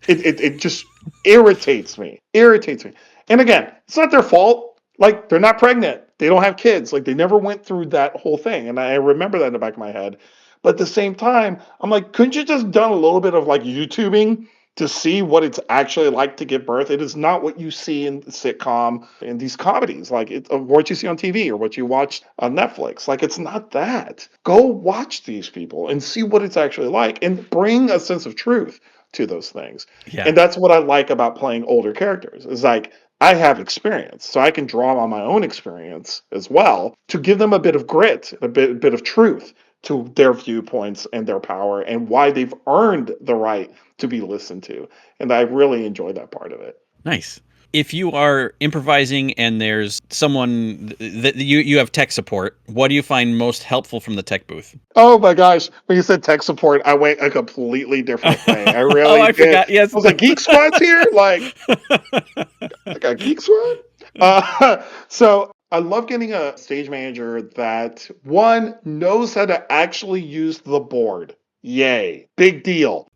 It just irritates me. Irritates me. And again, it's not their fault. Like they're not pregnant. They don't have kids. Like they never went through that whole thing. And I remember that in the back of my head. But at the same time, I'm like, couldn't you just done a little bit of like YouTubing to see what it's actually like to give birth? It is not what you see in the sitcom, in these comedies, like what you see on TV or what you watch on Netflix. Like it's not that. Go watch these people and see what it's actually like, and bring a sense of truth to those things. Yeah. And that's what I like about playing older characters. Is like I have experience, so I can draw on my own experience as well to give them a bit of grit, a bit of truth to their viewpoints and their power and why they've earned the right to be listened to. And I really enjoy that part of it. Nice. If you are improvising and there's someone that you have tech support, what do you find most helpful from the tech booth? Oh my gosh. When you said tech support, I went a completely different way. I really I did. forgot. Yes. I was like, Geek Squad's here? Like, I got Geek Squad? So I love getting a stage manager that one knows how to actually use the board. Yay. Big deal.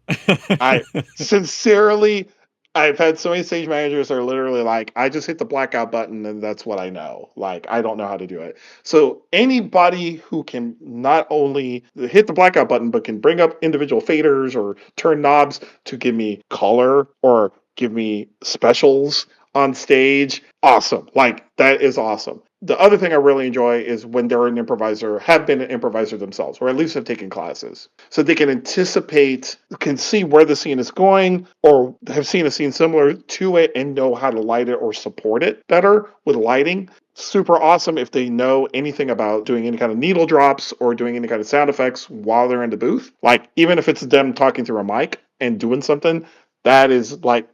I sincerely, I've had so many stage managers that are literally like, I just hit the blackout button and that's what I know. Like, I don't know how to do it. So anybody who can not only hit the blackout button, but can bring up individual faders or turn knobs to give me color or give me specials on stage, awesome. Like, that is awesome. The other thing I really enjoy is when they're an improviser, have been an improviser themselves, or at least have taken classes. So they can anticipate, can see where the scene is going, or have seen a scene similar to it and know how to light it or support it better with lighting. Super awesome if they know anything about doing any kind of needle drops or doing any kind of sound effects while they're in the booth. Like, even if it's them talking through a mic and doing something, that is like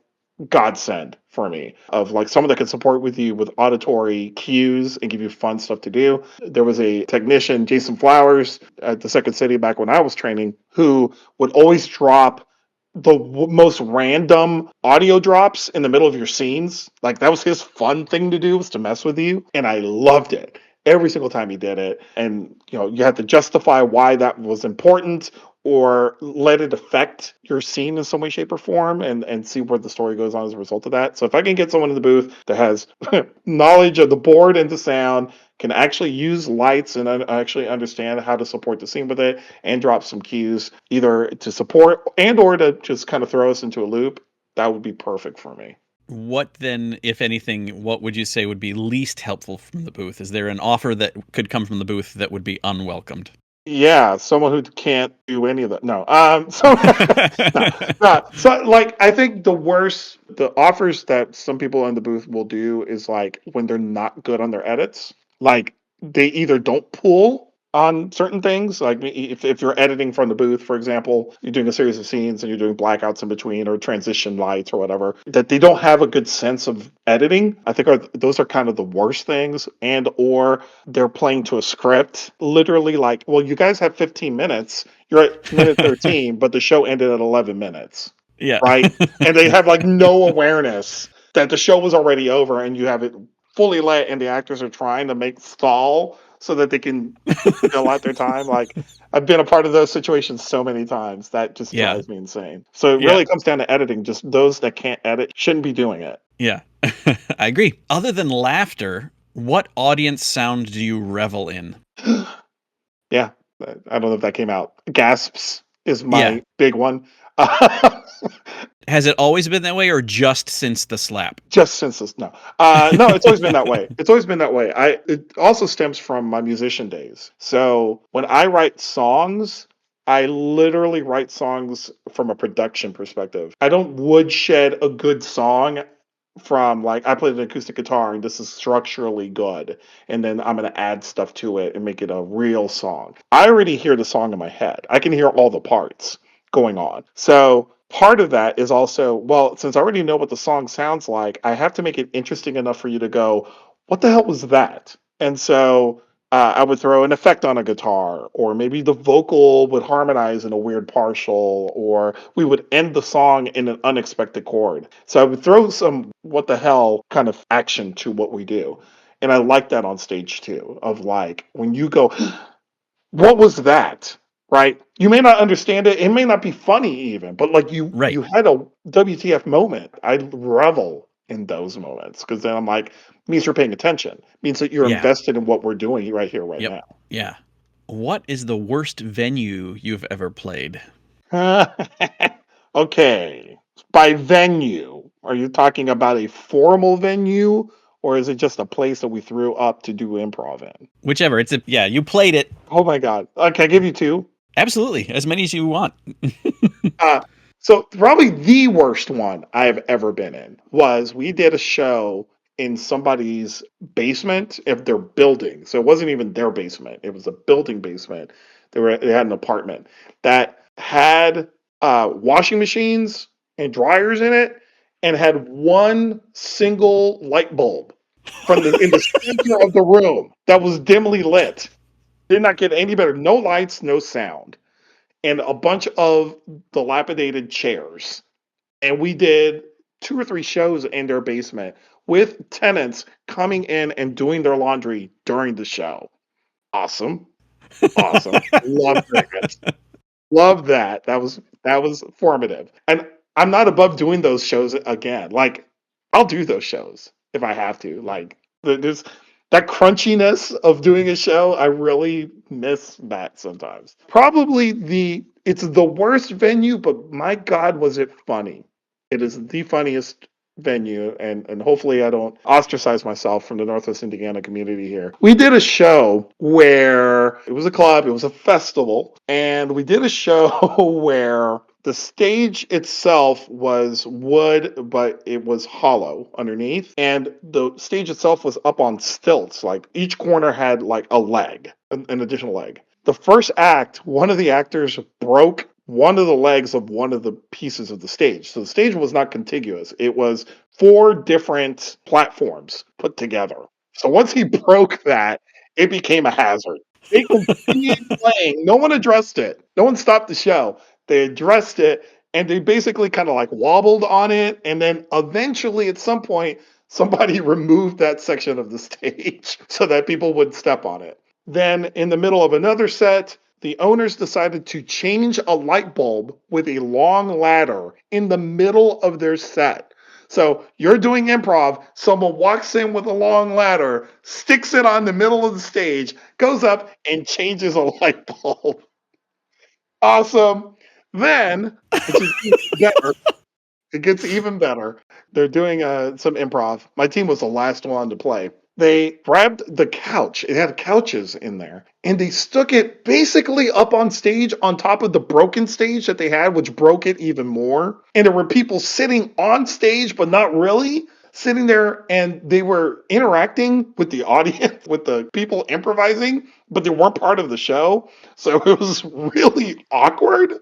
godsend for me, of like someone that can support with you with auditory cues and give you fun stuff to do. There was a technician, Jason Flowers, at the Second City back when I was training, who would always drop the most random audio drops in the middle of your scenes. Like, that was his fun thing to do, was to mess with you, and I loved it every single time he did it. And you had to justify why that was important or let it affect your scene in some way, shape, or form, and see where the story goes on as a result of that. So if I can get someone in the booth that has knowledge of the board and the sound, can actually use lights and actually understand how to support the scene with it and drop some cues either to support and or to just kind of throw us into a loop, that would be perfect for me. What then, if anything, what would you say would be least helpful from the booth? Is there an offer that could come from the booth that would be unwelcomed? Yeah, someone who can't do any of that. No. No, no. So like, I think the offers that some people in the booth will do is like when they're not good on their edits, like they either don't pull on certain things, like if you're editing from the booth, for example, you're doing a series of scenes and you're doing blackouts in between or transition lights or whatever, that they don't have a good sense of editing. I think those are kind of the worst things, and or they're playing to a script, literally like, well, you guys have 15 minutes, you're at minute 13, but the show ended at 11 minutes, Yeah. right? And they have like no awareness that the show was already over and you have it fully lit and the actors are trying to make stall so that they can fill out their time. Like, I've been a part of those situations so many times that just Yeah. drives me insane. So it Yeah. really comes down to editing. Just those that can't edit shouldn't be doing it. Yeah. I agree. Other than laughter, what audience sound do you revel in? Yeah, I don't know if that came out. Gasps is Yeah. my big one. Has it always been that way or just since the slap? Just since this, no, no, it's always been that way. It's always been that way. It also stems from my musician days. So when I write songs, I literally write songs from a production perspective. I don't woodshed a good song from like, I played an acoustic guitar and this is structurally good, and then I'm gonna add stuff to it and make it a real song. I already hear the song in my head. I can hear all the parts going on. So part of that is also, well, since I already know what the song sounds like, I have to make it interesting enough for you to go, what the hell was that? And so I would throw an effect on a guitar, or maybe the vocal would harmonize in a weird partial, or we would end the song in an unexpected chord. So I would throw some what the hell kind of action to what we do. And I like that on stage too, of like when you go, what was that? Right? You may not understand it. It may not be funny even, but like Right. you had a WTF moment. I revel in those moments because then I'm like, means you're paying attention. Means that you're Yeah. invested in what we're doing right here, right Yep. now. Yeah. What is the worst venue you've ever played? Okay. By venue, are you talking about a formal venue or is it just a place that we threw up to do improv in? Whichever. Yeah, you played it. Oh my God. Can I give you two? Absolutely. As many as you want. Uh, so probably the worst one I've ever been in was we did a show in somebody's basement of their building. So it wasn't even their basement; it was a building basement. They had an apartment that had washing machines and dryers in it, and had one single light bulb from in the center of the room that was dimly lit. Did not get any better. No lights, no sound, and a bunch of dilapidated chairs. And we did two or three shows in their basement with tenants coming in and doing their laundry during the show. Awesome. Awesome. Love that. Love that. That was formative. And I'm not above doing those shows again. Like, I'll do those shows if I have to. Like, there's that crunchiness of doing a show. I really miss that sometimes. Probably it's the worst venue, but my God, was it funny. It is the funniest venue, and hopefully I don't ostracize myself from the Northwest Indiana community here. We did a show where it was a club, it was a festival, and we did a show where the stage itself was wood, but it was hollow underneath, and the stage itself was up on stilts. Like, each corner had like a leg, an additional leg. The first act, one of the actors broke one of the legs of one of the pieces of the stage. So the stage was not contiguous. It was 4 different platforms put together. So once he broke that, it became a hazard. They continued playing. No one addressed it. No one stopped the show. They addressed it, and they basically kind of like wobbled on it. And then eventually, at some point, somebody removed that section of the stage so that people would step on it. Then, in the middle of another set, the owners decided to change a light bulb with a long ladder in the middle of their set. So you're doing improv, someone walks in with a long ladder, sticks it on the middle of the stage, goes up and changes a light bulb. Awesome. Then, which is even better, it gets even better. They're doing some improv. My team was the last one to play. They grabbed the couch. It had couches in there. And they stuck it basically up on stage on top of the broken stage that they had, which broke it even more. And there were people sitting on stage, but not really sitting there. And they were interacting with the audience, with the people improvising, but they weren't part of the show. So it was really awkward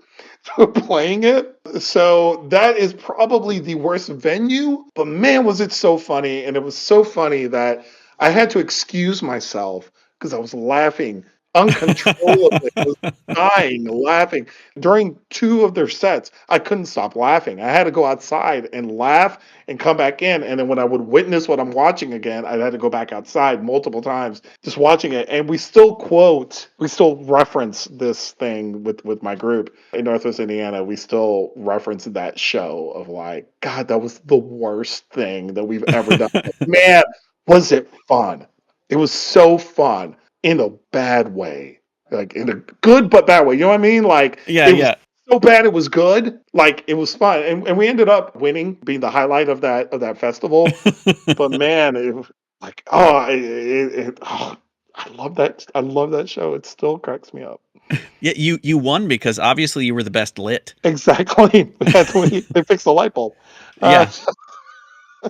playing it. So that is probably the worst venue, but man, was it so funny. And it was so funny that I had to excuse myself because I was laughing uncontrollably. I was dying laughing. During 2 of their sets, I couldn't stop laughing. I had to go outside and laugh and come back in. And then when I would witness what I'm watching again, I had to go back outside multiple times just watching it. And we still reference this thing with my group in Northwest Indiana. We still reference that show of like, God, that was the worst thing that we've ever done. Man, was it fun? It was so fun in a bad way, like in a good but bad way. You know what I mean? Like, Yeah, it was yeah. so bad it was good. Like, it was fun, and we ended up winning, being the highlight of that festival. But man, it was like, I love that. I love that show. It still cracks me up. Yeah, you won because obviously you were the best lit. Exactly. They fixed the light bulb. Uh, Yeah.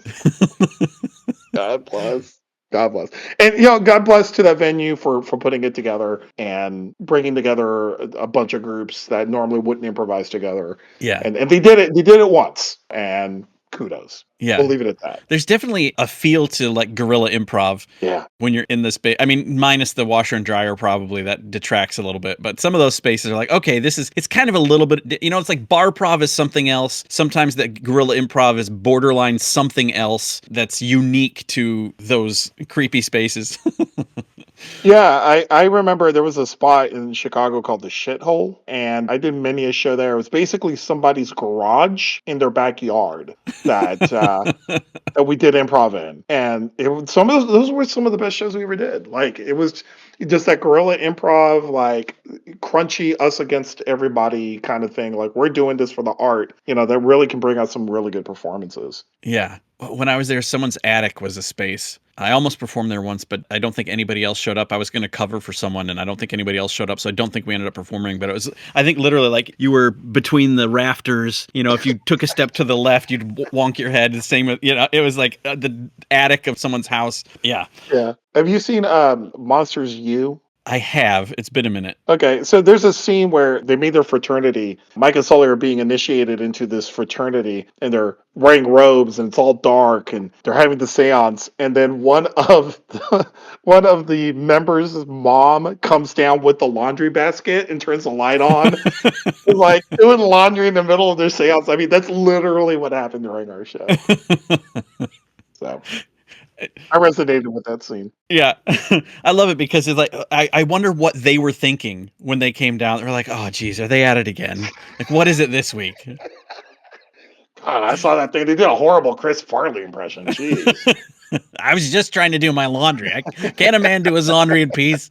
God bless. God bless. And God bless to that venue for putting it together and bringing together a bunch of groups that normally wouldn't improvise together. Yeah. And they did it. They did it once, and kudos. Yeah. We'll leave it at that. There's definitely a feel to like guerrilla improv Yeah. when you're in this space. I mean, minus the washer and dryer, probably that detracts a little bit. But some of those spaces are like, okay, it's kind of a little bit, it's like bar prov is something else. Sometimes that guerrilla improv is borderline something else that's unique to those creepy spaces. Yeah, I remember there was a spot in Chicago called the Shithole, and I did many a show there. It was basically somebody's garage in their backyard that we did improv in, and some of those were some of the best shows we ever did. Like, it was just that guerrilla improv, like crunchy, us against everybody kind of thing. Like, we're doing this for the art, that really can bring out some really good performances. Yeah. When I was there, someone's attic was a space. I almost performed there once, but I don't think anybody else showed up. I was going to cover for someone, and I don't think anybody else showed up, so I don't think we ended up performing. But it was, I think, literally like you were between the rafters. If you took a step to the left, you'd wonk your head. The same with, it was like the attic of someone's house. Yeah. Yeah. Have you seen Monsters U? I have. It's been a minute. Okay, so there's a scene where they meet their fraternity. Mike and Sully are being initiated into this fraternity, and they're wearing robes, and it's all dark, and they're having the seance. And then one of the members' mom comes down with the laundry basket and turns the light on, like doing laundry in the middle of their seance. I mean, that's literally what happened during our show. So I resonated with that scene. Yeah. I love it because it's like, I wonder what they were thinking when they came down. They're like, oh, geez, are they at it again? Like, what is it this week? God, I saw that thing. They did a horrible Chris Farley impression. Jeez. I was just trying to do my laundry. Can't a man do his laundry in peace?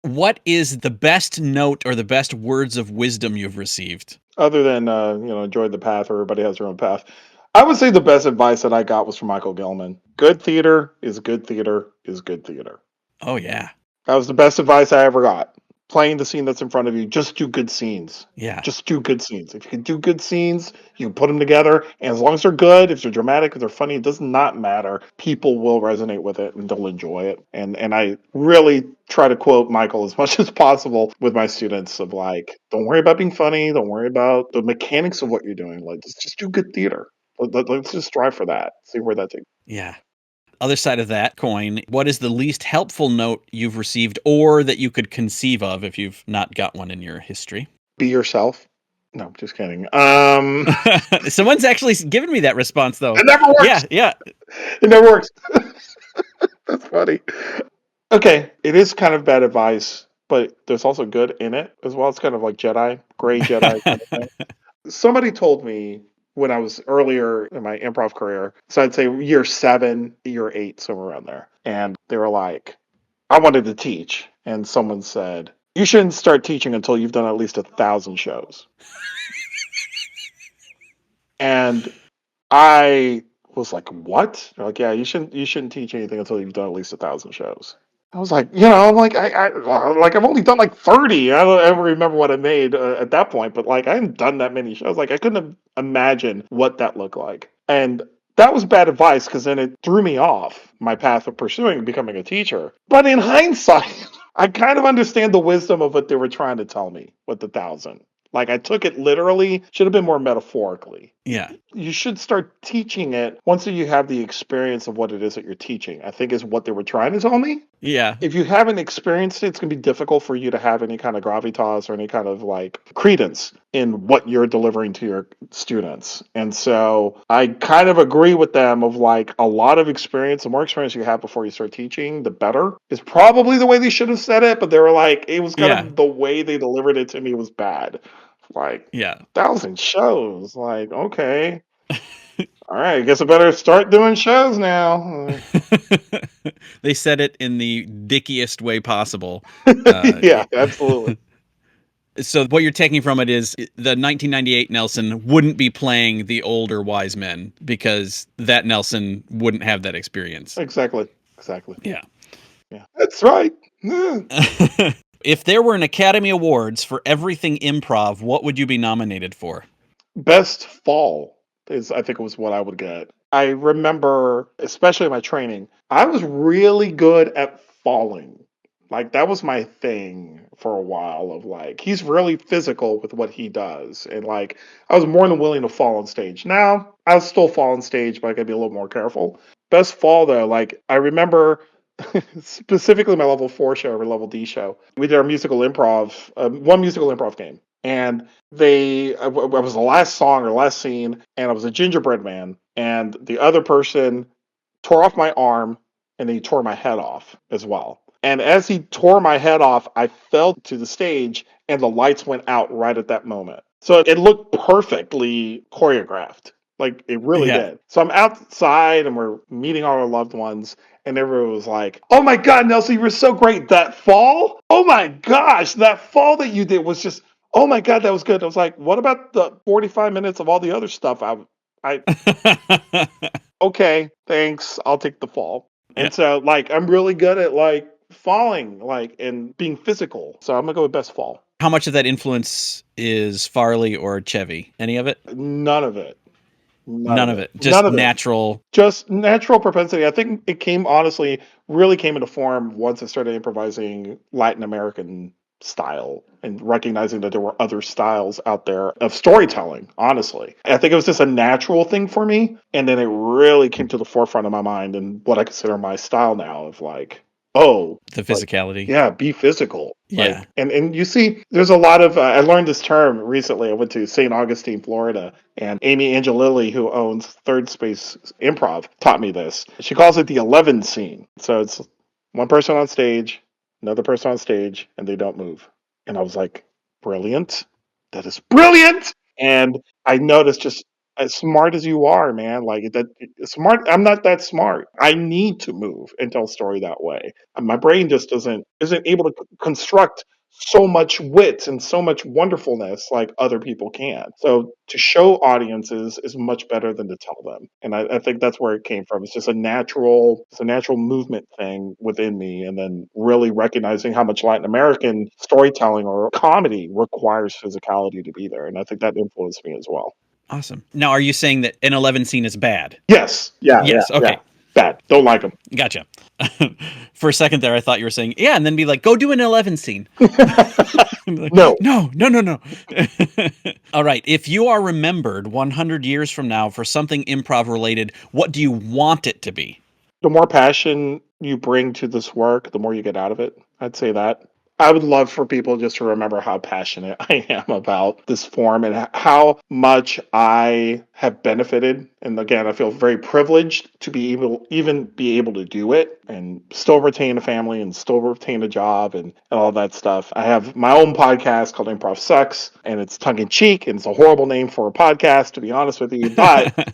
What is the best note or the best words of wisdom you've received? Other than enjoy the path. Everybody has their own path. I would say the best advice that I got was from Michael Gilman. Good theater is good theater is good theater. Oh, yeah. That was the best advice I ever got. Playing the scene that's in front of you, just do good scenes. Yeah. Just do good scenes. If you can do good scenes, you can put them together. And as long as they're good, if they're dramatic, if they're funny, it does not matter. People will resonate with it and they'll enjoy it. And I really try to quote Michael as much as possible with my students of like, don't worry about being funny. Don't worry about the mechanics of what you're doing. Like, just do good theater. Let's just strive for that. See where that takes. Yeah. Other side of that coin, what is the least helpful note you've received or that you could conceive of if you've not got one in your history? Be yourself. No, just kidding. Someone's actually given me that response, though. It never works. Yeah. It never works. That's funny. Okay, it is kind of bad advice, but there's also good in it as well. It's kind of like gray Jedi kind of thing. Somebody told me when I was earlier in my improv career, so I'd say year 7, year 8, somewhere around there. And they were like, I wanted to teach. And someone said, you shouldn't start teaching until you've done at least 1,000 shows. And I was like, what? They're like, yeah, you shouldn't teach anything until you've done at least 1,000 shows. I was like, I'm like, I've only done like 30. I don't ever remember what I made at that point, but like, I hadn't done that many shows. Like, I couldn't imagine what that looked like. And that was bad advice because then it threw me off my path of pursuing becoming a teacher. But in hindsight, I kind of understand the wisdom of what they were trying to tell me with the 1,000. Like, I took it literally, should have been more metaphorically. Yeah. You should start teaching it once you have the experience of what it is that you're teaching, I think is what they were trying to tell me. Yeah. If you haven't experienced it, it's going to be difficult for you to have any kind of gravitas or any kind of like credence in what you're delivering to your students. And so I kind of agree with them of like a lot of experience, the more experience you have before you start teaching, the better is probably the way they should have said it. But they were like, it was kind of the way they delivered it to me was bad. Like, 1,000 shows. Like, okay. All right, I guess I better start doing shows now. They said it in the dickiest way possible. Yeah, absolutely. So what you're taking from it is the 1998 Nelson wouldn't be playing the older wise men because that Nelson wouldn't have that experience. Exactly. Yeah. That's right. If there were an Academy Awards for everything improv, what would you be nominated for? Best fall is, I think, was what I would get. I remember, especially in my training, I was really good at falling. Like, that was my thing for a while of like, he's really physical with what he does. And like, I was more than willing to fall on stage. Now, I'll still fall on stage, but I gotta be a little more careful. Best fall though, like, I remember specifically my level 4 show or level D show. We did our musical improv, one musical improv game. And I was the last song or last scene, and I was a gingerbread man, and the other person tore off my arm, and then he tore my head off as well. And as he tore my head off, I fell to the stage, and the lights went out right at that moment. So it looked perfectly choreographed. Like, it really did. So I'm outside, and we're meeting all our loved ones, and everyone was like, oh my God, Nelson, you were so great. That fall? Oh my gosh, that fall that you did was just... oh my God, that was good. I was like, what about the 45 minutes of all the other stuff? Okay, thanks. I'll take the fall. Yeah. And so, like, I'm really good at, like, falling, like, and being physical. So I'm going to go with best fall. How much of that influence is Farley or Chevy? Any of it? None of it. None of it. Just natural. Just natural propensity. I think it really came into form once I started improvising Latin American style and recognizing that there were other styles out there of storytelling, honestly. I think it was just a natural thing for me. And then it really came to the forefront of my mind and what I consider my style now of like oh, The like, physicality. yeah, be physical. Yeah. Like, and you see, there's a lot of, I learned this term recently. I went to St. Augustine, Florida, and Amy Angelilli, who owns Third Space Improv, taught me this. She calls it the 11 scene. So it's one person on stage, another person on stage, and they don't move. And I was like, brilliant. That is brilliant. And I noticed, just as smart as you are, man, like that smart, I'm not that smart. I need to move and tell a story that way. And my brain just isn't able to construct so much wit and so much wonderfulness like other people can. So to show audiences is much better than to tell them. And I think that's where it came from. It's a natural movement thing within me. And then really recognizing how much Latin American storytelling or comedy requires physicality to be there. And I think that influenced me as well. Awesome. Now, are you saying that an 11 scene is bad? Yes. Yeah. Yes. Yeah, Okay. yeah. Bad. Don't like them. Gotcha. For a second there, I thought you were saying, yeah, and then be like, go do an 11 scene. Like, No. No. All right. If you are remembered 100 years from now for something improv related, what do you want it to be? The more passion you bring to this work, the more you get out of it. I'd say that. I would love for people just to remember how passionate I am about this form and how much I have benefited. And again, I feel very privileged to be able to do it and still retain a family and still retain a job and all that stuff. I have my own podcast called Improv Sucks, and it's tongue in cheek, and it's a horrible name for a podcast, to be honest with you, but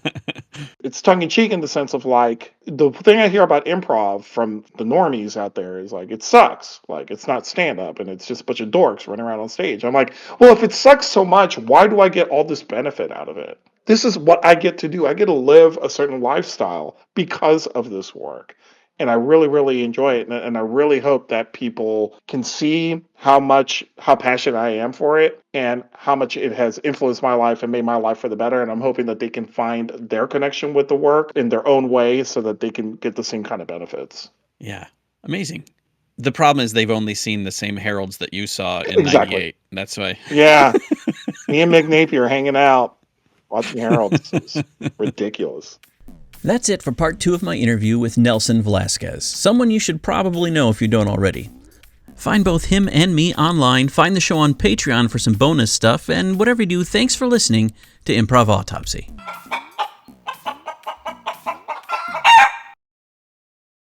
it's tongue in cheek in the sense of like the thing I hear about improv from the normies out there is like it sucks, like it's not stand up and it's just a bunch of dorks running around on stage. I'm like, well, if it sucks so much, why do I get all this benefit out of it? This is what I get to do. I get to live a certain lifestyle because of this work. And I really, really enjoy it. And I really hope that people can see how passionate I am for it and how much it has influenced my life and made my life for the better. And I'm hoping that they can find their connection with the work in their own way so that they can get the same kind of benefits. Yeah. Amazing. The problem is they've only seen the same heralds that you saw in Exactly. 98. That's why. Yeah. Me and Mick Napier hanging out, watching heralds. It's ridiculous. That's it for part 2 of my interview with Nelson Velazquez, someone you should probably know if you don't already. Find both him and me online, find the show on Patreon for some bonus stuff, and whatever you do, thanks for listening to Improv Autopsy.